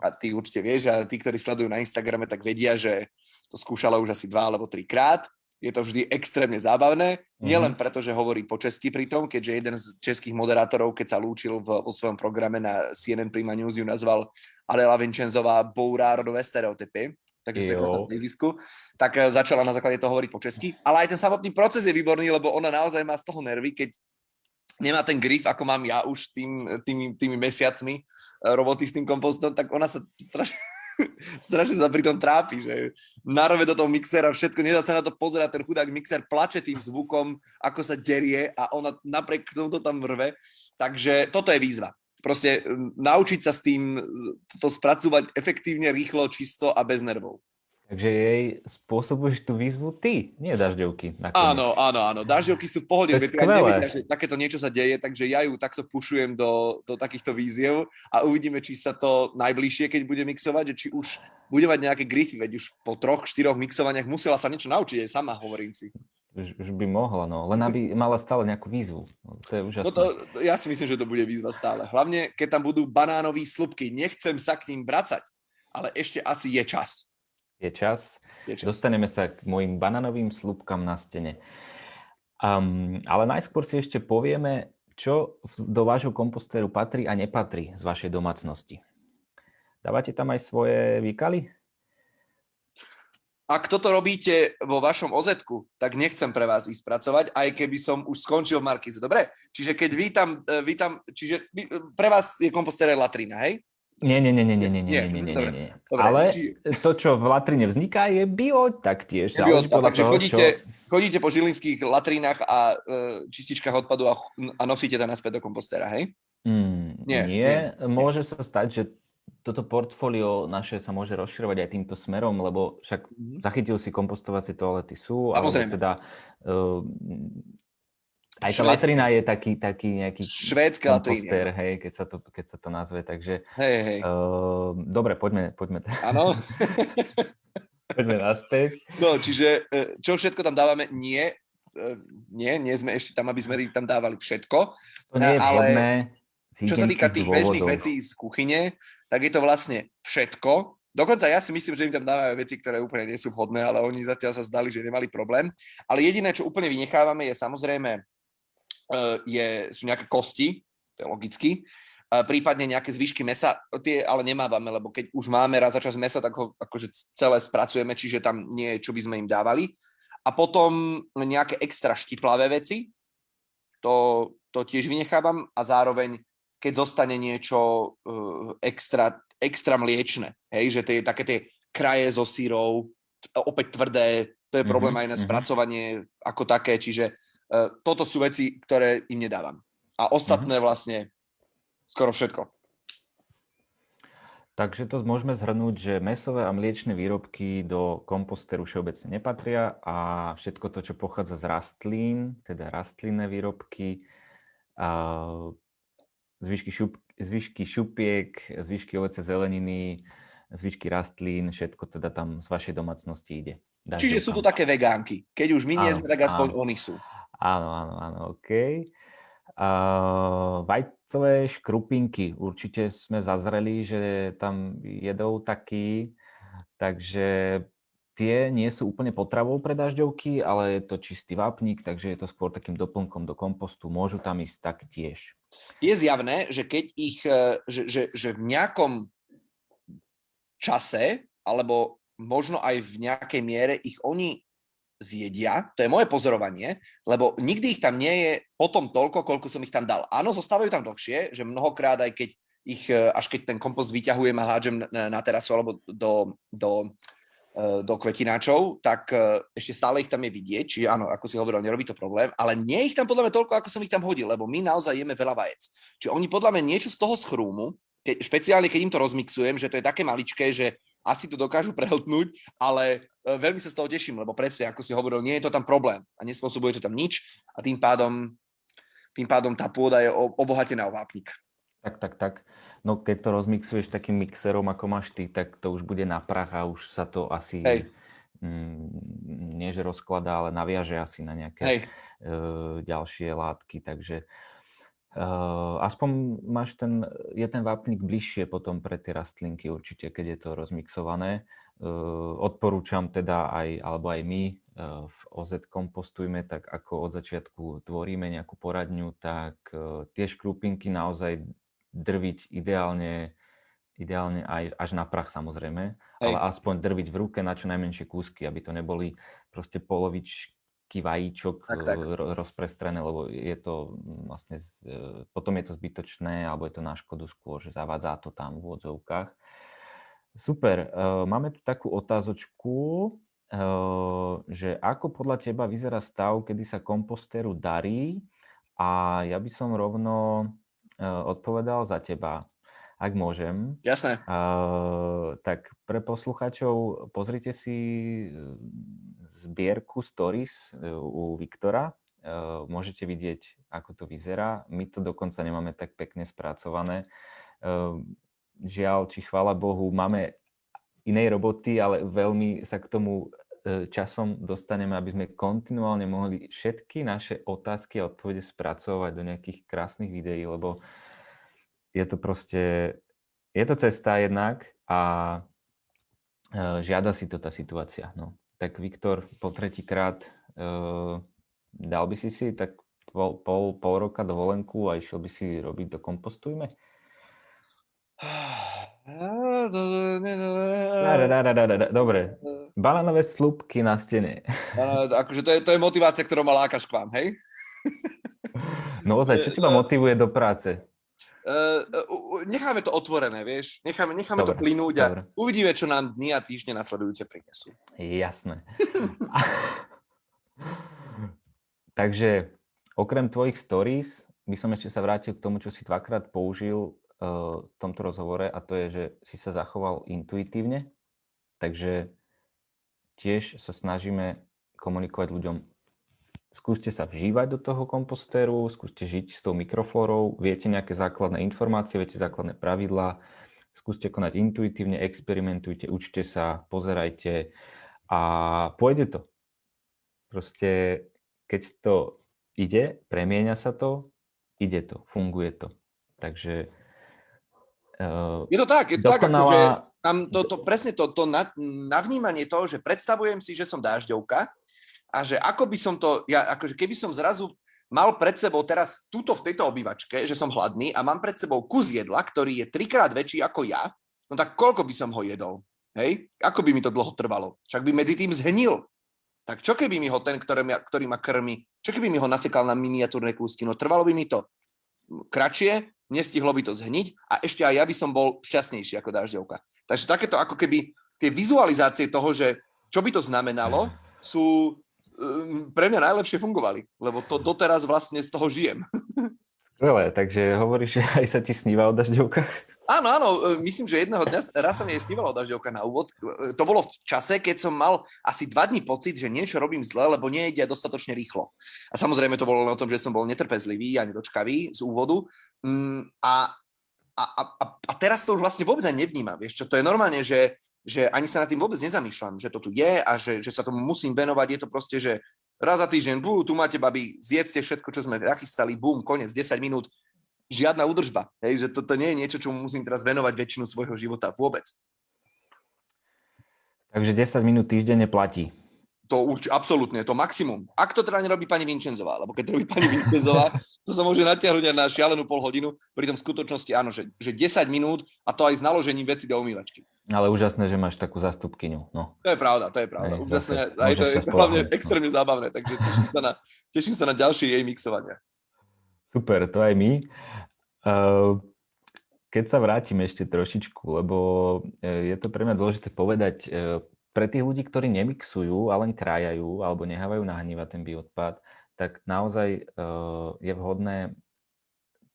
a ty určite vieš, a tí, ktorí sledujú na Instagrame, tak vedia, že to skúšala už asi 2 alebo 3 krát. Je to vždy extrémne zábavné, nielen preto, že hovorí po česky pri tom, keďže jeden z českých moderátorov, keď sa lúčil vo svojom programe na CNN Prima News, ju nazval Adela Vinčenzová bourá rodové stereotypy, takže sa to výzvisku, tak začala na základe toho hovoriť po česky. Ale aj ten samotný proces je výborný, lebo ona naozaj má z toho nervy, keď nemá ten grif, ako mám ja už tými mesiacmi roboty s tým kompostom, tak ona sa strašne sa pri tom trápi, že narve do toho mixera všetko, nedá sa na to pozerať, ten chudák mixer plače tým zvukom, ako sa derie a ona napriek tomu to tam rve. Takže toto je výzva. Proste naučiť sa s tým to spracovať efektívne, rýchlo, čisto a bez nervov. Takže jej spôsobuješ tú výzvu ty, nie dažďovky. Áno. Dažďovky sú v pohode. To je skvelé. Nevedia, že takéto niečo sa deje, takže ja ju takto pušujem do takýchto víziev a uvidíme, či sa to najbližšie, keď bude mixovať, že či už bude mať nejaké grify, veď už po 3-4 mixovaniach musela sa niečo naučiť, aj sama, hovorím si. Už by mohla, len aby mala stále nejakú výzvu. To je úžasné. Ja si myslím, že to bude výzva stále. Hlavne, keď tam budú banánové slupky. Nechcem sa k ním vracať, ale ešte asi je čas. Je čas. Dostaneme sa k mojim banánovým slupkám na stene. Ale najskôr si ešte povieme, čo do vášho kompostéru patrí a nepatrí z vašej domácnosti. Dávate tam aj svoje výkaly? Ak toto robíte vo vašom OZ-ku, tak nechcem pre vás ísť pracovať, aj keby som už skončil v Markíze. Dobre? Čiže keď pre vás je kompostér latrina, hej? Nie. Dobre. Dobre. Ale to, čo v latrine vzniká, je bio taktiež. Záleží podľa takže toho, chodíte po žilinských latrinách a čističkách odpadu a nosíte to naspäť do kompostéra, hej? Nie. Môže sa stať, že toto portfólio naše sa môže rozširovať aj týmto smerom, lebo však zachytil si, kompostovacie toalety sú, alebo teda aj tá latrina je taký nejaký kompostér, hej, keď sa to nazve, takže hej. Dobre, poďme. Áno. Poďme naspäť. No, čiže čo všetko tam dávame? Nie sme ešte tam, aby sme tam dávali všetko. To nie je vhodné. Čo sa týka tých bežných vecí z kuchyne, tak je to vlastne všetko. Dokonca ja si myslím, že im tam dávajú veci, ktoré úplne nie sú vhodné, ale oni zatiaľ sa zdali, že nemali problém. Ale jediné, čo úplne vynechávame, je samozrejme sú nejaké kosti, to je logicky, prípadne nejaké zvyšky mesa, tie ale nemávame, lebo keď už máme raz za čas mesa, tak ho akože celé spracujeme, čiže tam nie je, čo by sme im dávali. A potom nejaké extra štiplavé veci, to tiež vynechávam a zároveň keď zostane niečo extra mliečne, hej, že také tie kraje zo syrov, opäť tvrdé, to je problém aj na spracovanie ako také, čiže toto sú veci, ktoré im nedávam. A ostatné vlastne skoro všetko. Takže to môžeme zhrnúť, že mäsové a mliečne výrobky do kompostéru všeobecne nepatria a všetko to, čo pochádza z rastlín, teda rastlinné výrobky, zvyšky šupiek, zvyšky ovoce, zeleniny, zvyšky rastlín, všetko teda tam z vašej domácnosti ide. Čiže sú to také vegánky. Keď už my nie sme, tak aspoň oni sú. Áno, OK. Vajcové škrupinky. Určite sme zazreli, že tam jedou taký, takže tie nie sú úplne potravou pre dažďovky, ale je to čistý vápnik, takže je to skôr takým doplnkom do kompostu. Môžu tam ísť taktiež. Je zjavné, že keď že v nejakom čase, alebo možno aj v nejakej miere ich oni zjedia, to je moje pozorovanie, lebo nikdy ich tam nie je potom toľko, koľko som ich tam dal. Áno, zostávajú tam dlhšie, že mnohokrát aj keď až keď ten kompost vyťahujem a hádžem na terasu alebo do kvetináčov, tak ešte stále ich tam je vidieť, čiže áno, ako si hovoril, nerobí to problém, ale nie je ich tam podľa mňa toľko, ako som ich tam hodil, lebo my naozaj jeme veľa vajec. Čiže oni podľa mňa niečo z toho schrúmu, špeciálne keď im to rozmixujem, že to je také maličké, že asi to dokážu prehltnúť, ale veľmi sa z toho teším, lebo presne, ako si hovoril, nie je to tam problém a nespôsobuje to tam nič a tým pádom tá pôda je obohatená o vápnik. Tak. No keď to rozmixuješ takým mixerom, ako máš ty, tak to už bude na prach a už sa to asi nie že rozkladá, ale naviaže asi na nejaké ďalšie látky, takže aspoň je ten vápnik bližšie potom pre tie rastlinky určite, keď je to rozmixované. Odporúčam teda alebo aj my v OZ kompostujme, tak ako od začiatku tvoríme nejakú poradňu, tak tie škrupinky naozaj drviť ideálne aj až na prach samozrejme, ale aspoň drviť v ruke na čo najmenšie kúsky, aby to neboli proste polovičky vajíčok rozprestrené, lebo je to vlastne, potom je to zbytočné, alebo je to na škodu skôr, že zavádzá to tam v odzovkách. Super, máme tu takú otázočku, že ako podľa teba vyzerá stav, kedy sa kompostéru darí, a ja by som rovno odpovedal za teba, ak môžem. Jasné. Tak pre poslucháčov pozrite si zbierku stories u Viktora. Môžete vidieť, ako to vyzerá. My to dokonca nemáme tak pekne spracované. Žiaľ, či chvála Bohu, máme inej roboty, ale veľmi sa k tomu časom dostaneme, aby sme kontinuálne mohli všetky naše otázky a odpovede spracovať do nejakých krásnych videí, lebo je to cesta jednak a žiada si to tá situácia. No. Tak Viktor, po tretíkrát dal by si tak pol roka dovolenku a išiel by si robiť do Kompostujme? Dobre. banánové slupky na stene. Akože to je motivácia, ktorou ma lákaš k vám, hej? No ozaj, čo teba motivuje do práce? Necháme to otvorené, vieš? Necháme to Dobre, plynúť a dobre. uvidíme, čo nám dni a týždne nasledujúce prinesú. Jasné. Takže okrem tvojich stories by som ešte sa vrátil k tomu, čo si dvakrát použil v tomto rozhovore, a to je, že si sa zachoval intuitívne. Takže tiež sa snažíme komunikovať ľuďom. Skúste sa vžívať do toho kompostéru, skúste žiť s tou mikroflórou, viete nejaké základné informácie, viete základné pravidlá, skúste konať intuitívne, experimentujte, učte sa, pozerajte a pôjde to. Proste, keď to ide, premieňa sa to, ide to, funguje to. Takže je to tak, dokonalá... akože tam presne to navnímanie toho, že predstavujem si, že som dážďovka a že ako by som to, akože keby som zrazu mal pred sebou teraz túto v tejto obývačke, že som hladný a mám pred sebou kus jedla, ktorý je 3-krát väčší ako ja, no tak koľko by som ho jedol? Hej? Ako by mi to dlho trvalo? Však by medzi tým zhnil. Tak čo keby mi ho ten, ktorý ma krmi, čo keby mi ho nasekal na miniatúrne kúsky? No trvalo by mi to kratšie, nestihlo by to zhniť a ešte aj ja by som bol šťastnejší ako dážďovka. Takže takéto ako keby tie vizualizácie toho, že čo by to znamenalo, sú pre mňa najlepšie fungovali, lebo to doteraz vlastne z toho žijem. Skvelé, takže hovoríš, že aj sa ti sníva o dažďovkách? Áno, myslím, že jedného dňa raz sa mi aj snívalo dažďovka na úvod. To bolo v čase, keď som mal asi 2 dní pocit, že niečo robím zle, lebo nejde dostatočne rýchlo. A samozrejme to bolo o tom, že som bol netrpezlivý a nedočkavý z úvodu. A teraz to už vlastne vôbec aj nevnímam. Vieš čo, to je normálne, že ani sa nad tým vôbec nezamýšľam, že to tu je a že sa tomu musím venovať. Je to proste, že raz za týždeň, tu máte, babi, zjedzte všetko, čo sme nachystali, bum, koniec, 10 minút. Žiadna údržba. Hej, že toto nie je niečo, čo musím teraz venovať väčšinu svojho života. Vôbec. Takže 10 minút týždenne platí. To absolútne, to maximum. Ak to teda nerobí pani Vinčenzová, lebo keď to robí pani Vinčenzová, to sa môže natiahnuť aj na šialenú pol hodinu, pritom v skutočnosti áno, že 10 minút a to aj s naložením veci do umývačky. Ale úžasné, že máš takú zástupkyňu. No. To je pravda. Hej, Úžasné, zase, aj to je hlavne extrémne no. zábavné, takže teším sa na ďalšie jej mixovania. Super, to aj my. Keď sa vrátim ešte trošičku, lebo je to pre mňa dôležité povedať, pre tých ľudí, ktorí nemixujú a len krájajú alebo nechávajú nahnívať ten bioodpad, tak naozaj je vhodné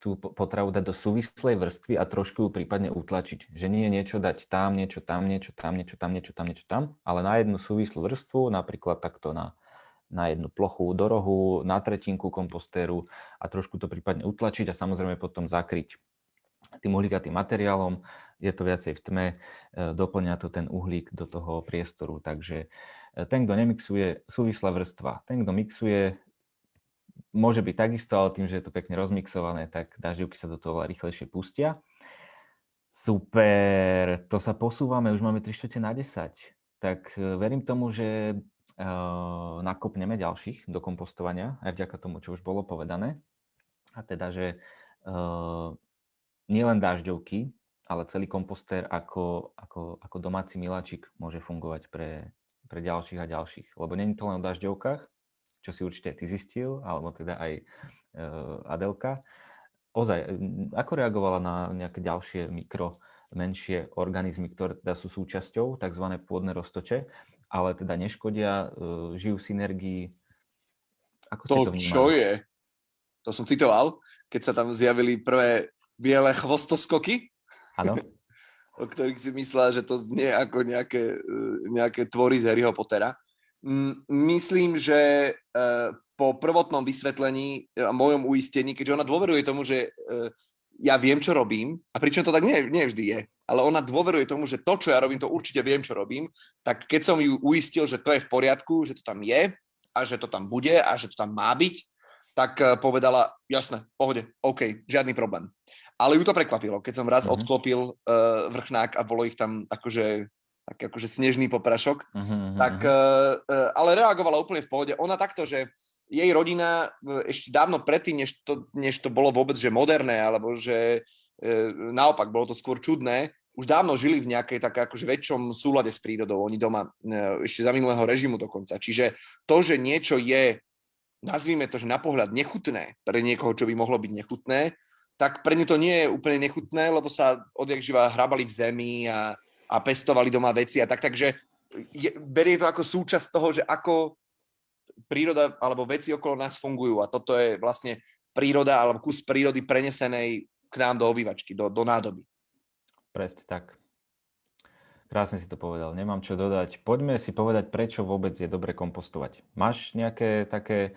tú potravu dať do súvislej vrstvy a trošku ju prípadne utlačiť. Že nie je niečo dať tam, niečo tam, niečo tam, niečo tam, niečo tam, niečo tam, ale na jednu súvislú vrstvu, napríklad takto na jednu plochu do rohu, na tretinku kompostéru a trošku to prípadne utlačiť a samozrejme potom zakryť tým uhlíkatým materiálom. Je to viacej v tme, doplňa to ten uhlík do toho priestoru. Takže ten, kto nemixuje, súvislá vrstva. Ten, kto mixuje, môže byť takisto, ale tým, že je to pekne rozmixované, tak dažďovky sa do toho rýchlejšie pustia. Super, to sa posúvame, už máme 3:45. Tak verím tomu, že nakopneme ďalších do kompostovania, aj vďaka tomu, čo už bolo povedané. A teda, že nielen dažďovky, ale celý kompostér ako domáci miláčik môže fungovať pre ďalších a ďalších. Lebo nie je to len o dažďovkách, čo si určite ty zistil, alebo teda aj Adelka. Ozaj, ako reagovala na nejaké ďalšie menšie organizmy, ktoré teda sú súčasťou, tzv. Pôdne roztoče, ale teda neškodia, žijú v synergii. Ako ste to vnímali? Čo je? To som citoval, keď sa tam zjavili prvé biele chvostoskoky. Áno. O ktorých si myslela, že to znie ako nejaké tvory z Harryho Pottera. Myslím, že po prvotnom vysvetlení a mojom uistení, keďže ona dôveruje tomu, že ja viem, čo robím, a pričom to tak nie vždy je, ale ona dôveruje tomu, že to, čo ja robím, to určite viem, čo robím, tak keď som ju uistil, že to je v poriadku, že to tam je a že to tam bude a že to tam má byť, tak povedala, jasné, pohode, OK, žiadny problém. Ale ju to prekvapilo, keď som raz odklopil vrchnák a bolo ich tam akože snežný poprašok, ale reagovala úplne v pohode. Ona takto, že jej rodina ešte dávno predtým, než to bolo vôbec že moderné, alebo že naopak, bolo to skôr čudné, už dávno žili v nejakej tak akože väčšom súlade s prírodou, oni doma ešte za minulého režimu dokonca. Čiže to, že niečo je, nazvime to, že na pohľad nechutné pre niekoho, čo by mohlo byť nechutné, tak pre ňu to nie je úplne nechutné, lebo sa odjak živa hrabali v zemi a pestovali doma veci a tak. Takže berie to ako súčasť toho, že ako príroda alebo veci okolo nás fungujú. A toto je vlastne príroda alebo kus prírody prenesenej k nám do obývačky, do nádoby. Presne tak. Krásne si to povedal. Nemám čo dodať. Poďme si povedať, prečo vôbec je dobre kompostovať. Máš nejaké také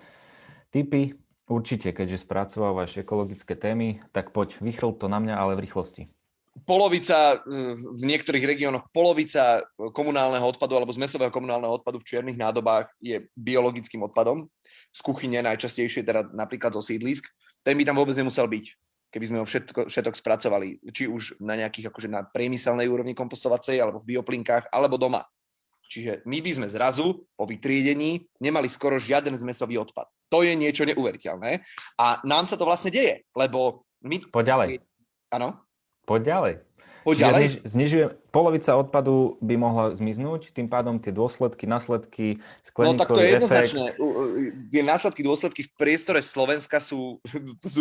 tipy? Určite, keďže spracovávaš ekologické témy, tak poď, vychrl to na mňa, ale v rýchlosti. Polovica, v niektorých regiónoch polovica komunálneho odpadu alebo zmesového komunálneho odpadu v čiernych nádobách je biologickým odpadom. Z kuchyne najčastejšie, teda napríklad zo sídlisk. Ten by tam vôbec nemusel byť, keby sme ho všetok spracovali. Či už na nejakých, akože na priemyselnej úrovni kompostovacej, alebo v bioplinkách, alebo doma. Čiže my by sme zrazu po vytriedení nemali skoro žiaden zmesový odpad. To je niečo neuveriteľné. A nám sa to vlastne deje, lebo my... Poď ďalej. Áno? Poď ďalej. Znižuje, polovica odpadu by mohla zmiznúť, tým pádom tie dôsledky, následky, skleníkový efekt. No tak to je jednoznačné. Tie následky, dôsledky v priestore Slovenska sú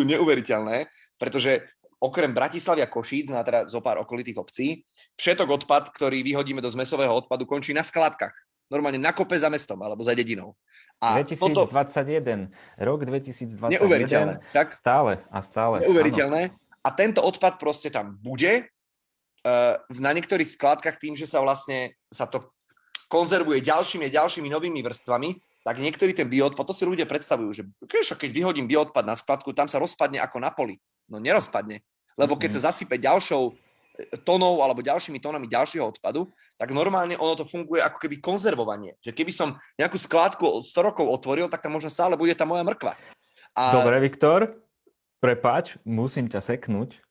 neuveriteľné, pretože okrem Bratislavy a Košíc, na teda zo pár okolitých obcí, všetok odpad, ktorý vyhodíme do zmesového odpadu, končí na skladkách. Normálne na kope za mestom alebo za dedinou. A 2021, rok 2021. Neuveriteľné. Tak? Stále. Neuveriteľné. Áno. A tento odpad proste tam bude na niektorých skladkách tým, že sa to konzervuje ďalšími novými vrstvami, tak niektorý ten bioodpad, to si ľudia predstavujú, že keď vyhodím bioodpad na skladku, tam sa rozpadne ako na poli. No nerozpadne, lebo keď sa zasype ďalšou tónou alebo ďalšími tónami ďalšieho odpadu, tak normálne ono to funguje ako keby konzervovanie. Že keby som nejakú skladku od 100 rokov otvoril, tak tam možno stále bude tá moja mrkva. Dobre, Viktor, prepáč, musím ťa seknúť.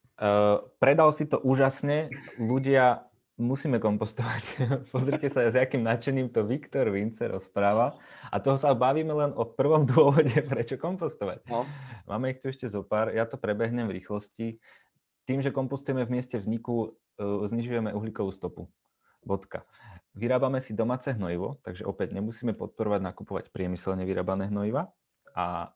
Predal si to úžasne. Ľudia, musíme kompostovať. Pozrite sa, s akým nadšením to Viktor Vince rozpráva. A toho sa bavíme len o prvom dôvode, prečo kompostovať. No. Máme ich tu ešte zo pár. Ja to prebehnem v rýchlosti. Tým, že kompostujeme v mieste vzniku, znižujeme uhlíkovú stopu. Bodka. Vyrábame si domáce hnojivo, takže opäť nemusíme podporovať nakupovať priemyselne vyrábané hnojiva. A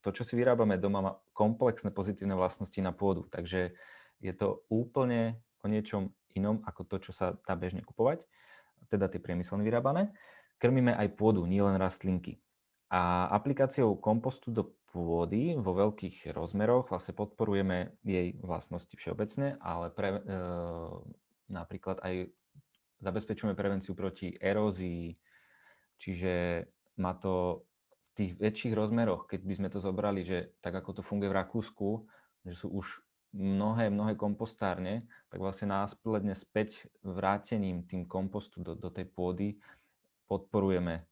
to, čo si vyrábame doma, má komplexné pozitívne vlastnosti na pôdu. Takže je to úplne o niečom inom ako to, čo sa dá bežne kupovať, teda tie priemyselne vyrábané. Krmíme aj pôdu, nielen rastlinky. A aplikáciou kompostu do pôdy vo veľkých rozmeroch vlastne podporujeme jej vlastnosti všeobecne, ale napríklad aj zabezpečujeme prevenciu proti erózii, čiže má to v tých väčších rozmeroch, keď by sme to zobrali, že tak ako to funguje v Rakúsku, že sú už mnohé kompostárne, tak vlastne následne späť vrátením tým kompostu do tej pôdy podporujeme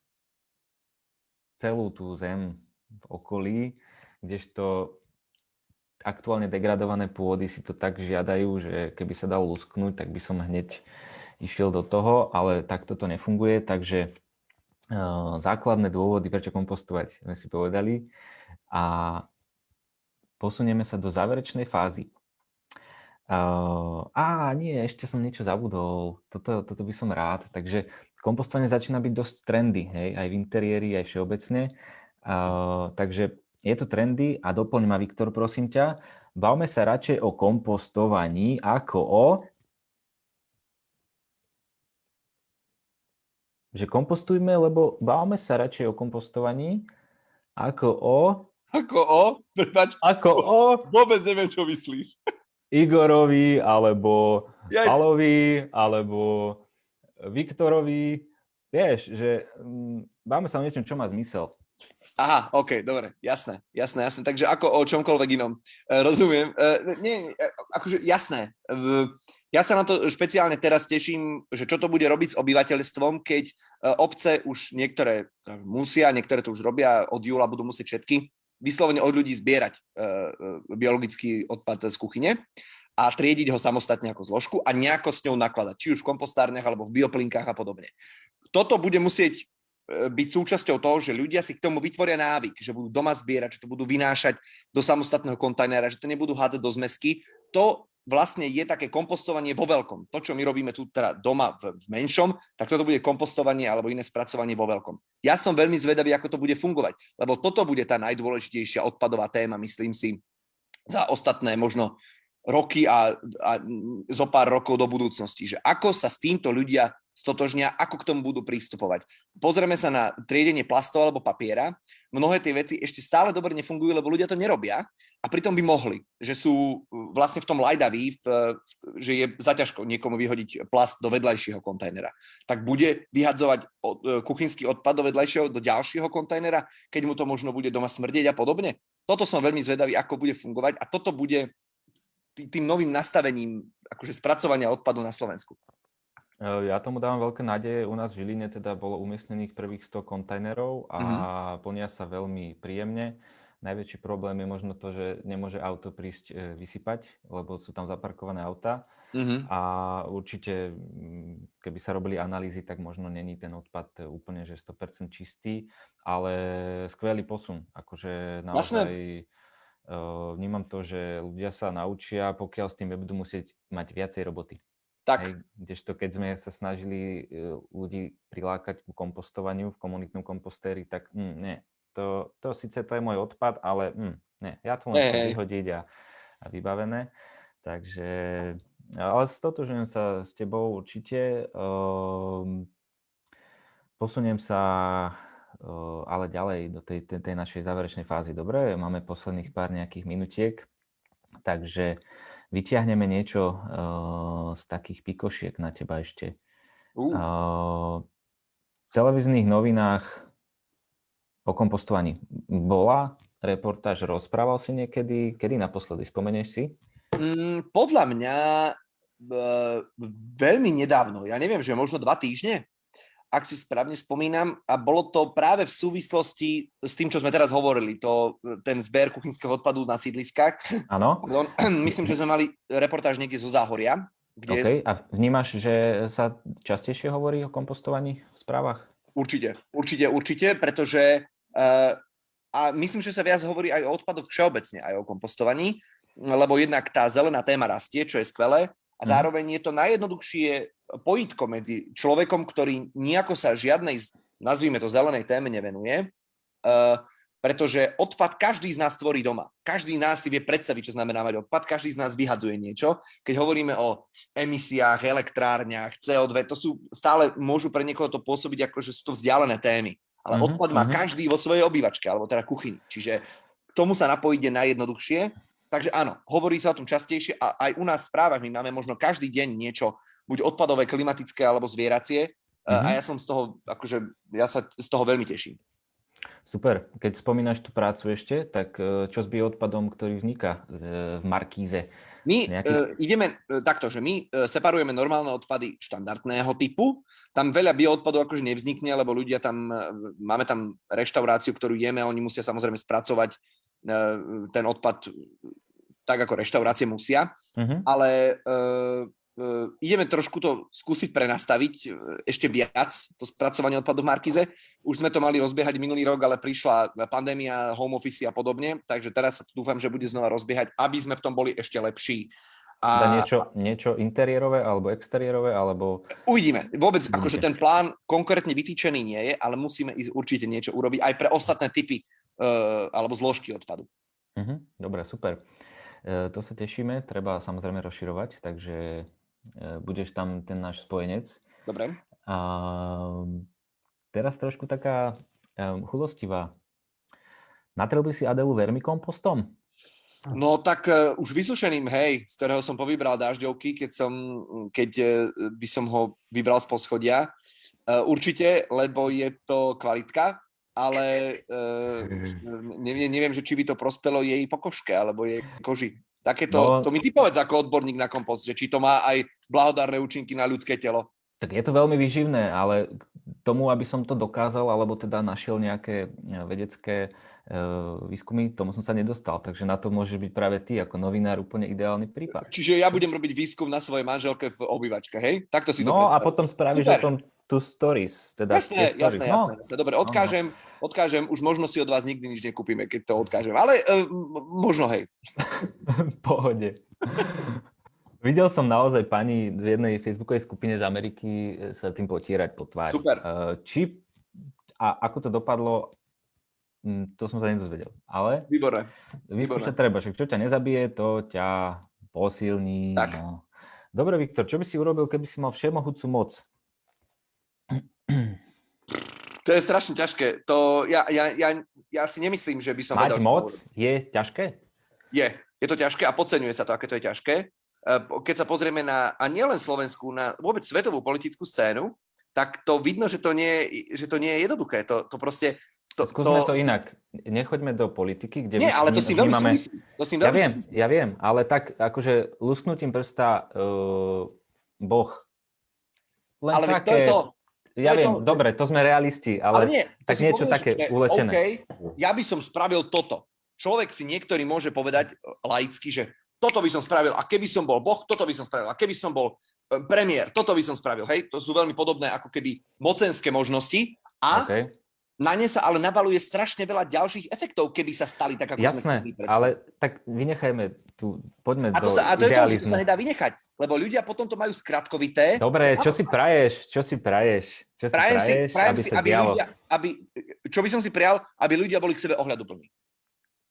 celú tú zem v okolí, kdežto aktuálne degradované pôdy si to tak žiadajú, že keby sa dal lusknúť, tak by som hneď išiel do toho, ale takto to nefunguje, takže základné dôvody, prečo kompostovať, sme si povedali. A posunieme sa do záverečnej fázy. Nie, ešte som niečo zabudol. Toto by som rád. Takže kompostovanie začína byť dosť trendy, hej? Aj v interiéri, aj všeobecne. Takže je to trendy a doplň ma, Viktor, prosím ťa. Bavme sa radšej o kompostovaní ako o... Že kompostujme, lebo bavme sa radšej o kompostovaní ako o... Prepáč. Ako o... Vôbec neviem, čo myslíš. Igorovi, alebo Palovi, alebo Viktorovi. Vieš, že bavme sa o niečom, čo má zmysel. Aha, OK, dobre, jasné. Takže ako o čomkoľvek inom. Rozumiem. Akože jasné. Ja sa na to špeciálne teraz teším, že čo to bude robiť s obyvateľstvom, keď obce už niektoré musia, niektoré to už robia, od júla budú musieť všetky vyslovene od ľudí zbierať biologický odpad z kuchyne a triediť ho samostatne ako zložku a nejako s ňou nakladať, či už v kompostárniach alebo v bioplinkách a podobne. Toto bude musieť byť súčasťou toho, že ľudia si k tomu vytvoria návyk, že budú doma zbierať, že to budú vynášať do samostatného kontajnera, že to nebudú hádzať do zmesky. To vlastne je také kompostovanie vo veľkom. To, čo my robíme tu teda doma v menšom, tak toto bude kompostovanie alebo iné spracovanie vo veľkom. Ja som veľmi zvedavý, ako to bude fungovať, lebo toto bude tá najdôležitejšia odpadová téma, myslím si, za ostatné možno roky a zo pár rokov do budúcnosti, že ako sa s týmto ľudia stotožnia, ako k tomu budú pristupovať. Pozrieme sa na triedenie plastov alebo papiera. Mnohé tie veci ešte stále dobre nefungujú, lebo ľudia to nerobia a pritom by mohli, že sú vlastne v tom lajdaví, že je zaťažko niekomu vyhodiť plast do vedľajšieho kontajnera. Tak bude vyhadzovať kuchynský odpad do vedľajšieho, do ďalšieho kontajnera, keď mu to možno bude doma smrdieť a podobne. Toto som veľmi zvedavý, ako bude fungovať a toto bude tým novým nastavením akože spracovania odpadu na Slovensku. Ja tomu dávam veľké nádeje. U nás v Žiline teda bolo umiestnených prvých 100 kontajnerov a plnia sa veľmi príjemne. Najväčší problém je možno to, že nemôže auto prísť vysypať, lebo sú tam zaparkované auta. A určite, keby sa robili analýzy, tak možno není ten odpad úplne že 100% čistý, ale skvelý posun. Akože naozaj vnímam to, že ľudia sa naučia, pokiaľ s tým nebudú musieť mať viacej roboty. Tak. Kdežto keď sme sa snažili ľudí prilákať k kompostovaniu v komunitnom kompostéri, tak nie. To síce to je môj odpad, ale nie. Ja to len chcem vyhodiť a vybavené. Takže, ale stotožňujem sa s tebou určite. Posuniem sa ale ďalej do tej našej záverečnej fázy. Dobre, máme posledných pár nejakých minutiek, takže vyťahneme niečo z takých pikošiek na teba ešte. V televíznych novinách o kompostovaní bola reportáž, rozprával si niekedy? Kedy naposledy? Spomenieš si? Podľa mňa veľmi nedávno. Ja neviem, že možno 2 týždne, ak si správne spomínam. A bolo to práve v súvislosti s tým, čo sme teraz hovorili, ten zber kuchynského odpadu na sídliskách. Áno. Myslím, že sme mali reportáž niekde zo Záhoria. OK. A vnímaš, že sa častejšie hovorí o kompostovaní v správach? Určite, pretože a myslím, že sa viac hovorí aj o odpadoch všeobecne, aj o kompostovaní, lebo jednak tá zelená téma rastie, čo je skvelé, a zároveň je to najjednoduchšie pojitko medzi človekom, ktorý nejako sa žiadnej, nazvime to, zelenej téme nevenuje, pretože odpad každý z nás tvorí doma. Každý z nás si vie predstaviť, čo znamená mať odpad, každý z nás vyhadzuje niečo. Keď hovoríme o emisiách, elektrárniach, CO2, to sú stále, môžu pre niekoho to pôsobiť ako, že sú to vzdialené témy. Ale odpad má každý vo svojej obývačke, alebo teda kuchyni. Čiže k tomu sa napojiť je najjednoduchšie. Takže áno, hovorí sa o tom častejšie a aj u nás v správach my máme možno každý deň niečo, buď odpadové, klimatické alebo zvieracie. A ja som z toho, akože ja sa z toho veľmi teším. Super. Keď spomínaš tú prácu ešte, tak čo s bioodpadom, ktorý vzniká v Markíze? My ideme takto, že my separujeme normálne odpady štandardného typu. Tam veľa bioodpadov akože nevznikne, lebo ľudia tam, máme tam reštauráciu, ktorú jeme, oni musia samozrejme spracovať ten odpad tak, ako reštaurácie musia. Ale ideme trošku to skúsiť prenastaviť ešte viac, to spracovanie odpadu v Markíze. Už sme to mali rozbiehať minulý rok, ale prišla pandémia, home office a podobne, takže teraz dúfam, že bude znova rozbiehať, aby sme v tom boli ešte lepší. A niečo interiérové alebo exteriérové, alebo... Uvidíme. Vôbec akože ten plán konkrétne vytýčený nie je, ale musíme ísť určite niečo urobiť aj pre ostatné typy alebo zložky odpadu. Dobre, super. To sa tešíme, treba samozrejme rozširovať, takže budeš tam ten náš spojenec. Dobre. A teraz trošku taká chulostivá. Natrel by si Adelu vermikompostom? No tak už vysušeným, hej, z ktorého som povybral dážďovky, keď by som ho vybral z poschodia. Určite, lebo je to kvalitka, ale neviem, že či by to prospelo jej pokožke alebo jej koži. Takéto, to mi ty povedz ako odborník na kompost, že či to má aj blahodárne účinky na ľudské telo. Tak je to veľmi výživné, ale tomu, aby som to dokázal, alebo teda našiel nejaké vedecké výskumy, tomu som sa nedostal. Takže na to môžeš byť práve ty ako novinár úplne ideálny prípad. Čiže ja budem robiť výskum na svojej manželke v obývačke, hej? Takto si to predstav. A potom spravíš o tom tú stories. Teda jasné. Dobre, odkážem, už možno si od vás nikdy nič nekúpime, keď to odkážem, ale možno hej. Pohode. Videl som naozaj pani v jednej facebookovej skupine z Ameriky sa tým potierať po tvári. Super. Ako to dopadlo, to som sa nedozvedel. Ale Výborné. vyskúšať treba, však čo ťa nezabije, to ťa posilní. Tak. No. Dobre, Viktor, čo by si urobil, keby si mal všemohúcu moc? To je strašne ťažké. To ja si nemyslím, že by som Mať vedel. moc je ťažké? Je to ťažké a podceňuje sa to, aké to je ťažké. Keď sa pozrieme na, a nielen Slovensku, na vôbec svetovú politickú scénu, tak to vidno, že to nie je jednoduché. To proste... Skúsme to inak. Nechoďme do politiky, kde... Nie, ale to s tým veľmi súvisí. Ja viem, ale tak akože lusknutím prsta Boh. Len ale také... to je to. Ja viem, dobre, to sme realisti, ale nie, tak niečo povieš, také uletené. OK, ja by som spravil toto. Človek si niektorý môže povedať laicky, že toto by som spravil a keby som bol Boh, toto by som spravil a keby som bol premiér, toto by som spravil. Hej, to sú veľmi podobné ako keby mocenské možnosti a na ne sa ale nabaluje strašne veľa ďalších efektov, keby sa stali tak, ako sme si predstavili. Ale tak vynechajme tu, poďme do idealizmu. A to je to, že to sa nedá vynechať, lebo ľudia potom to majú skratkovité. Dobre, čo si praješ? Prajem si, aby ľudia, čo by som si prijal, aby ľudia boli k sebe ohľaduplní.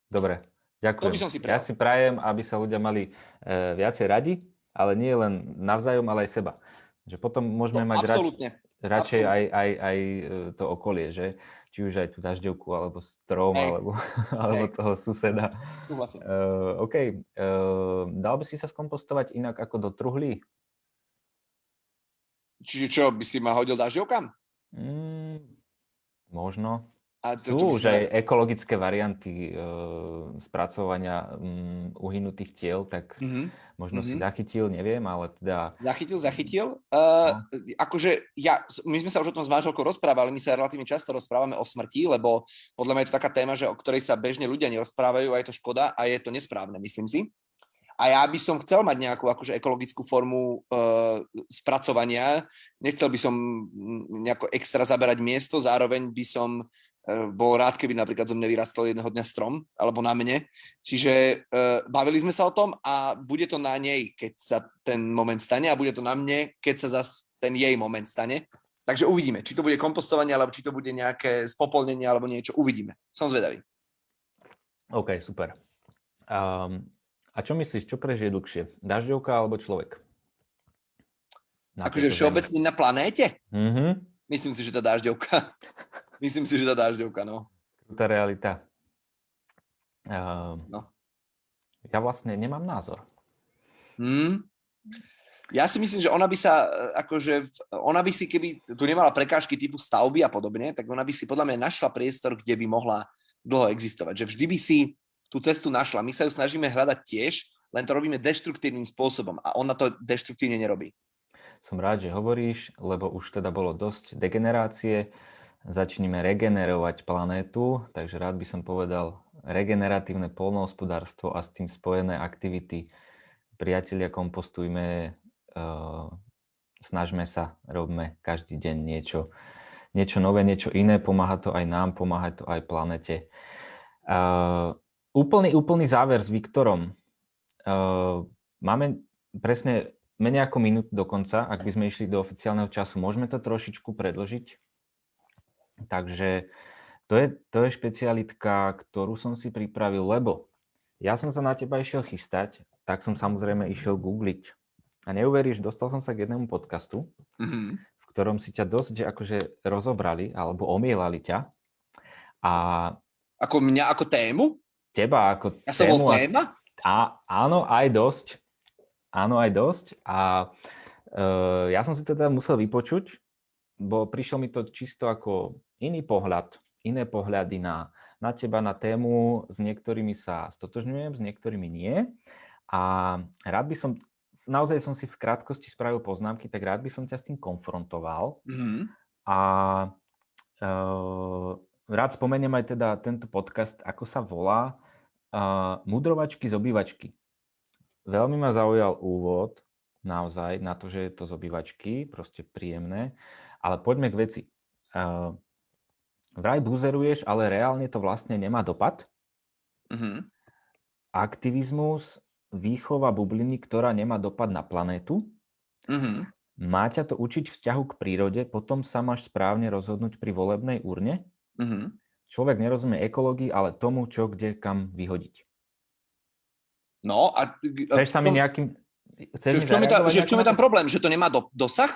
Dobre, ďakujem. To by som si prijal. Ja si prajem, aby sa ľudia mali viacej radi, ale nie len navzájom, ale aj seba. Že potom môžeme mať radšej aj to okolie, že? Či už aj tú dažďovku, alebo strom, alebo toho suseda. OK. Dal by si sa skompostovať inak ako do truhlí? Čiže čo, by si ma hodil dažďovkam? Možno. Sú už aj ekologické varianty spracovania uhynutých tiel, tak možno si zachytil, neviem, ale teda... Zachytil. Akože my sme sa už o tom s manželkou rozprávali, my sa relatívne často rozprávame o smrti, lebo podľa mňa je to taká téma, že o ktorej sa bežne ľudia nerozprávajú a je to škoda a je to nesprávne, myslím si. A ja by som chcel mať nejakú akože ekologickú formu spracovania. Nechcel by som nejako extra zaberať miesto, zároveň by som bol rád, keby napríklad zo mňa vyrastol jedného dňa strom, alebo na mne. Čiže bavili sme sa o tom a bude to na nej, keď sa ten moment stane a bude to na mne, keď sa zas ten jej moment stane. Takže uvidíme, či to bude kompostovanie, alebo či to bude nejaké spopolnenie, alebo niečo. Uvidíme. Som zvedavý. OK, super. A čo myslíš, čo prežije dlhšie? Dažďovka alebo človek? Akože všeobecne na planéte? Myslím si, že tá dažďovka. No. Tá realita. Ja vlastne nemám názor. Ja si myslím, že ona by si, keby tu nemala prekážky typu stavby a podobne, tak ona by si podľa mňa našla priestor, kde by mohla dlho existovať. Že vždy by si tú cestu našla. My sa ju snažíme hľadať tiež, len to robíme deštruktívnym spôsobom a ona to deštruktívne nerobí. Som rád, že hovoríš, lebo už teda bolo dosť degenerácie. Začneme regenerovať planétu, takže rád by som povedal regeneratívne poľnohospodárstvo a s tým spojené aktivity. Priatelia, kompostujme, snažme sa, robme každý deň niečo nové, niečo iné, pomáha to aj nám, pomáha to aj planete. Úplný záver s Viktorom. Máme presne menej ako minútu do konca, ak by sme išli do oficiálneho času. Môžeme to trošičku predĺžiť? Takže to je špecialitka, ktorú som si pripravil, lebo ja som sa na teba išiel chystať, tak som samozrejme išiel googliť. A neuveríš, dostal som sa k jednému podcastu, v ktorom si ťa dosť akože rozobrali, alebo omielali ťa. A ako mňa, ako tému? Teba ako ja tému. Ja som bol téma? Áno, aj dosť. A ja som si teda musel vypočuť, bo prišlo mi to čisto ako iný pohľad, iné pohľady na teba, na tému, s niektorými sa stotožňujem, s niektorými nie. A rád by som, naozaj som si v krátkosti spravil poznámky, tak rád by som ťa s tým konfrontoval. A rád spomeniem aj teda tento podcast, ako sa volá, Mudrovačky z obývačky. Veľmi ma zaujal úvod, naozaj, na to, že je to z obývačky, proste príjemné. Ale poďme k veci. Vraj buzeruješ, ale reálne to vlastne nemá dopad. Aktivizmus výchova bubliny, ktorá nemá dopad na planétu. Mhm. Má ťa to učiť vzťahu k prírode, potom sa máš správne rozhodnúť pri volebnej urne. Mhm. Človek nerozumie ekológii, ale tomu, čo kde kam vyhodiť. No a Chceš sa mi nejakým... Chceš mi v čom zareagovať v čom nejako je na tam to? problém? Že to nemá dosah?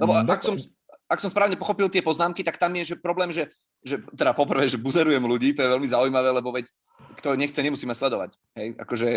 Lebo Dop- ak som správne pochopil tie poznámky, tak tam je že problém, že teda poprvé, že buzerujem ľudí, to je veľmi zaujímavé, lebo veď kto nechce, nemusí ma sledovať. Hej, akože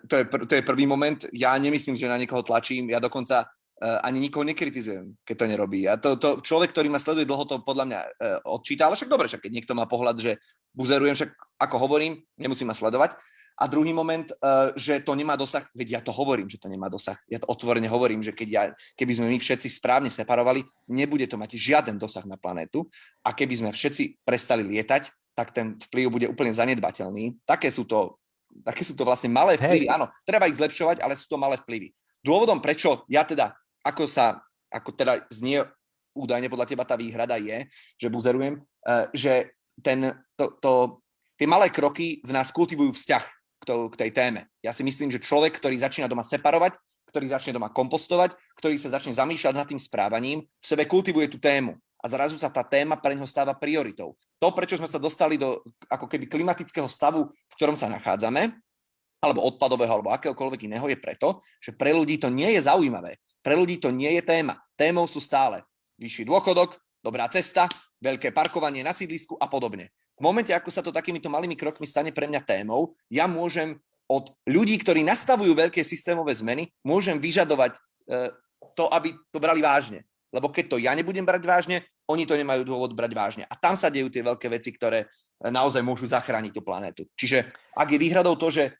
to je prvý moment. Ja nemyslím, že na niekoho tlačím, ja dokonca ani nikoho nekritizujem, keď to nerobí. A to človek, ktorý ma sleduje dlho, to podľa mňa odčíta, ale však dobre, však keď niekto má pohľad, že buzerujem, však ako hovorím, nemusí ma sledovať. A druhý moment, že to nemá dosah, veď ja to hovorím, že to nemá dosah. Ja to otvorene hovorím, že keby sme my všetci správne separovali, nebude to mať žiaden dosah na planétu a keby sme všetci prestali lietať, tak ten vplyv bude úplne zanedbateľný. Také sú to vlastne malé vplyvy. Áno, treba ich zlepšovať, ale sú to malé vplyvy. Dôvodom, prečo ja teda, ako teda znie údajne podľa teba tá výhrada je, že buzerujem, že tie malé kroky v nás kultivujú vzťah k tej téme. Ja si myslím, že človek, ktorý začína doma separovať, ktorý začne doma kompostovať, ktorý sa začne zamýšľať nad tým správaním, v sebe kultivuje tú tému. A zrazu sa tá téma pre neho stáva prioritou. To, prečo sme sa dostali do ako keby klimatického stavu, v ktorom sa nachádzame, alebo odpadového, alebo akéhokoľvek iného, je preto, že pre ľudí to nie je zaujímavé. Pre ľudí to nie je téma. Témou sú stále vyšší dôchodok, dobrá cesta, veľké parkovanie na sídlisku a podobne. V momente, ako sa to takýmito malými krokmi stane pre mňa témou, ja môžem od ľudí, ktorí nastavujú veľké systémové zmeny, môžem vyžadovať to, aby to brali vážne. Lebo keď to ja nebudem brať vážne, oni to nemajú dôvod brať vážne. A tam sa dejú tie veľké veci, ktoré naozaj môžu zachrániť tú planétu. Čiže ak je výhradou to, že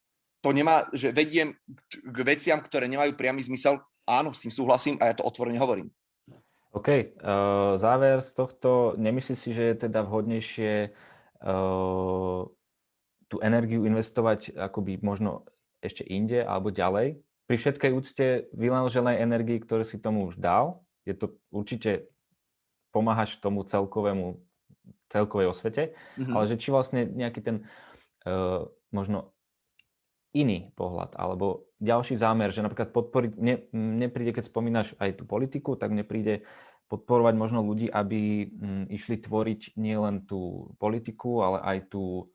že vediem k veciam, ktoré nemajú priamy zmysel, áno, s tým súhlasím a ja to otvorene hovorím. OK. Záver z tohto, nemyslíš si, že je teda vhodnejšie tú energiu investovať akoby možno ešte inde alebo ďalej? Pri všetkej úcte vynaloženej energii, ktorú si tomu už dal, je to určite pomáhaš tomu celkovej osvete, ale že či vlastne nejaký ten možno iný pohľad, alebo ďalší zámer, že napríklad podporiť, mne príde, keď spomínaš aj tú politiku, tak mne príde podporovať možno ľudí, aby išli tvoriť nielen tú politiku, ale aj tú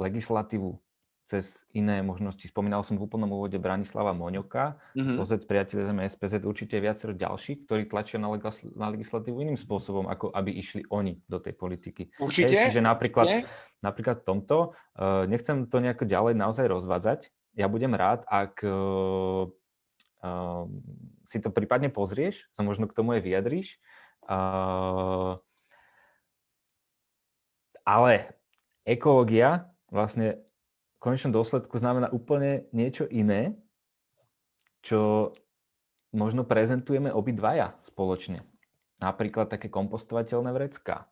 legislatívu cez iné možnosti. Spomínal som v úplnom úvode Branislava Moňoka, z OZ Priatelia Zeme SPZ, určite viacero ďalších, ktorí tlačia na legislatívu iným spôsobom, ako aby išli oni do tej politiky. Určite. Čiže napríklad v tomto, nechcem to nejako ďalej naozaj rozvádzať. Ja budem rád, ak si to prípadne pozrieš, sa možno k tomu aj vyjadríš. Ale ekológia vlastne v konečnom dôsledku znamená úplne niečo iné, čo možno prezentujeme obidvaja spoločne. Napríklad také kompostovateľné vrecká.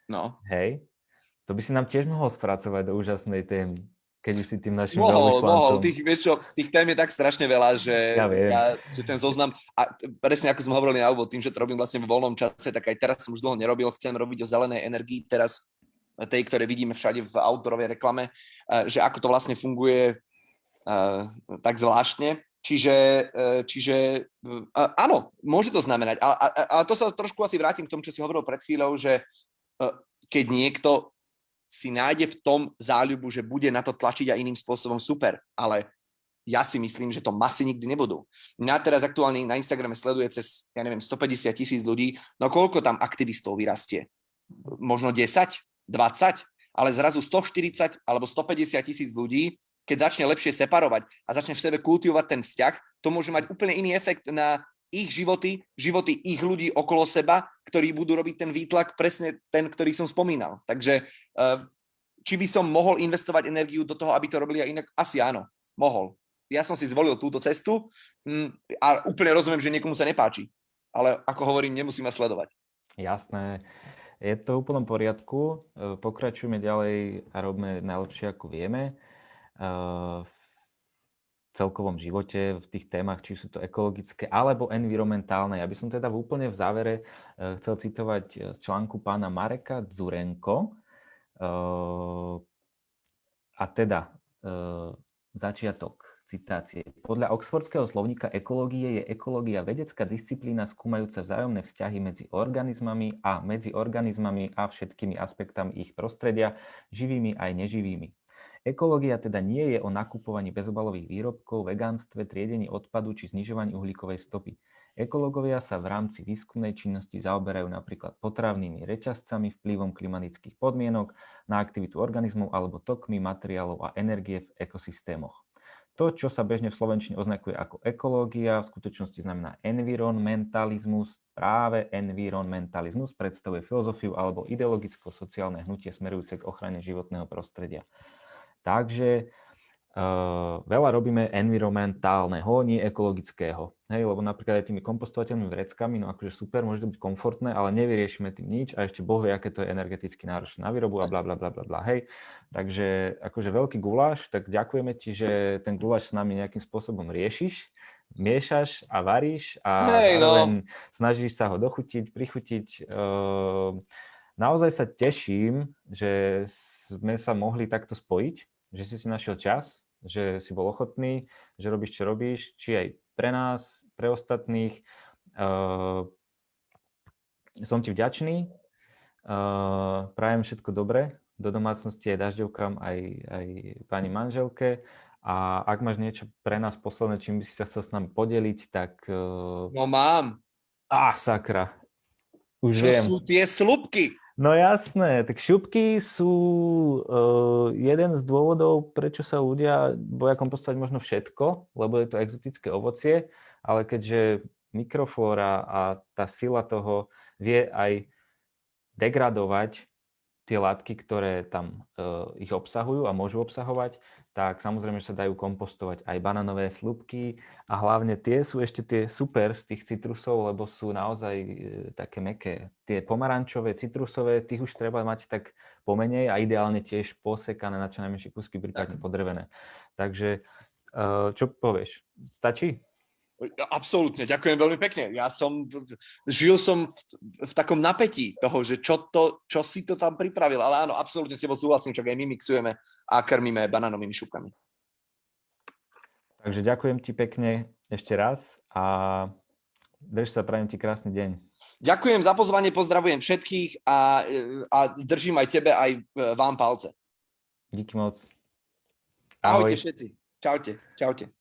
No. Hej, to by si nám tiež mohol spracovať do úžasnej témy, keď už si tým našim Mohol. veľvyslancom. Tých tém je tak strašne veľa, že že ten zoznam, a presne ako sme hovorili na úvod, tým, že to robím vlastne vo voľnom čase, tak aj teraz som už dlho nerobil, chcem robiť o zelenej energii teraz, tej, ktoré vidíme všade v outdoorovej reklame, že ako to vlastne funguje tak zvláštne. Čiže áno, môže to znamenať, ale to sa trošku asi vrátim k tomu, čo si hovoril pred chvíľou, že keď niekto si nájde v tom záľubu, že bude na to tlačiť aj iným spôsobom, super, ale ja si myslím, že to masy nikdy nebudú. Mňa teraz aktuálne na Instagrame sleduje cez, 150,000 ľudí, no koľko tam aktivistov vyrastie? Možno 10, 20, ale zrazu 140 alebo 150,000 ľudí, keď začne lepšie separovať a začne v sebe kultivovať ten vzťah, to môže mať úplne iný efekt na ich životy ich ľudí okolo seba, ktorí budú robiť ten výtlak, presne ten, ktorý som spomínal. Takže či by som mohol investovať energiu do toho, aby to robili aj inak? Asi áno, mohol. Ja som si zvolil túto cestu a úplne rozumiem, že niekomu sa nepáči. Ale ako hovorím, nemusí ma sledovať. Jasné. Je to v úplnom poriadku. Pokračujeme ďalej a robíme najlepšie, ako vieme. V celkovom živote, v tých témach, či sú to ekologické alebo environmentálne. Ja by som teda úplne v závere chcel citovať z článku pána Mareka Dzurenko. A teda Začiatok citácie. Podľa oxfordského slovníka ekológie je ekológia vedecká disciplína skúmajúca vzájomné vzťahy medzi organizmami a všetkými aspektami ich prostredia, živými aj neživými. Ekológia teda nie je o nakupovaní bezobalových výrobkov, vegánstve, triedení odpadu či znižovaní uhlíkovej stopy. Ekológovia sa v rámci výskumnej činnosti zaoberajú napríklad potravnými reťazcami, vplyvom klimatických podmienok na aktivitu organizmov alebo tokmi materiálov a energie v ekosystémoch. To, čo sa bežne v slovenčine oznakuje ako ekológia, v skutočnosti znamená environmentalizmus. Práve environmentalizmus predstavuje filozofiu alebo ideologicko-sociálne hnutie smerujúce k ochrane životného prostredia. Takže veľa robíme environmentálneho, nie ekologického. Hej, lebo napríklad aj tými kompostovateľnými vreckami, no akože super, môže to byť komfortné, ale nevyriešime tým nič a ešte Boh vie, aké to je energeticky náročné na výrobu a bla bla bla bla bla. Hej, takže akože veľký guláš, tak ďakujeme ti, že ten guláš s nami nejakým spôsobom riešiš, miešaš a varíš a zároveň snažíš sa ho dochutiť, prichutiť. Naozaj sa teším, že sme sa mohli takto spojiť, že si našiel čas, že si bol ochotný, že robíš, čo robíš, či aj pre nás, pre ostatných. Som ti vďačný. Prajem všetko dobré do domácnosti aj dažďovkám, aj pani manželke. A ak máš niečo pre nás posledné, čím by si sa chcel s nami podeliť, tak... No mám. Sakra. Už čo viem. Sú tie slupky? No jasné, tak šupky sú jeden z dôvodov, prečo sa ľudia boja kompostovať možno všetko, lebo je to exotické ovocie, ale keďže mikroflóra a tá sila toho vie aj degradovať tie látky, ktoré tam ich obsahujú a môžu obsahovať, tak samozrejme sa dajú kompostovať aj banánové slupky a hlavne tie sú ešte tie super z tých citrusov, lebo sú naozaj také mäkké. Tie pomarančové, citrusové, tých už treba mať tak pomenej a ideálne tiež posekané na čo najmenšie kúsky, prípadne podrevené. Takže čo povieš? Stačí? Absolútne, ďakujem veľmi pekne. Žil som v takom napätí toho, že čo si to tam pripravil, ale áno, absolútne s tebou súhlasím, čak aj my mixujeme a krmíme banánovými šupkami. Takže ďakujem ti pekne ešte raz a drž sa, prajem ti krásny deň. Ďakujem za pozvanie, pozdravujem všetkých a držím aj tebe, aj vám palce. Díky moc. Ahoj. Ahojte všetci. Čaute.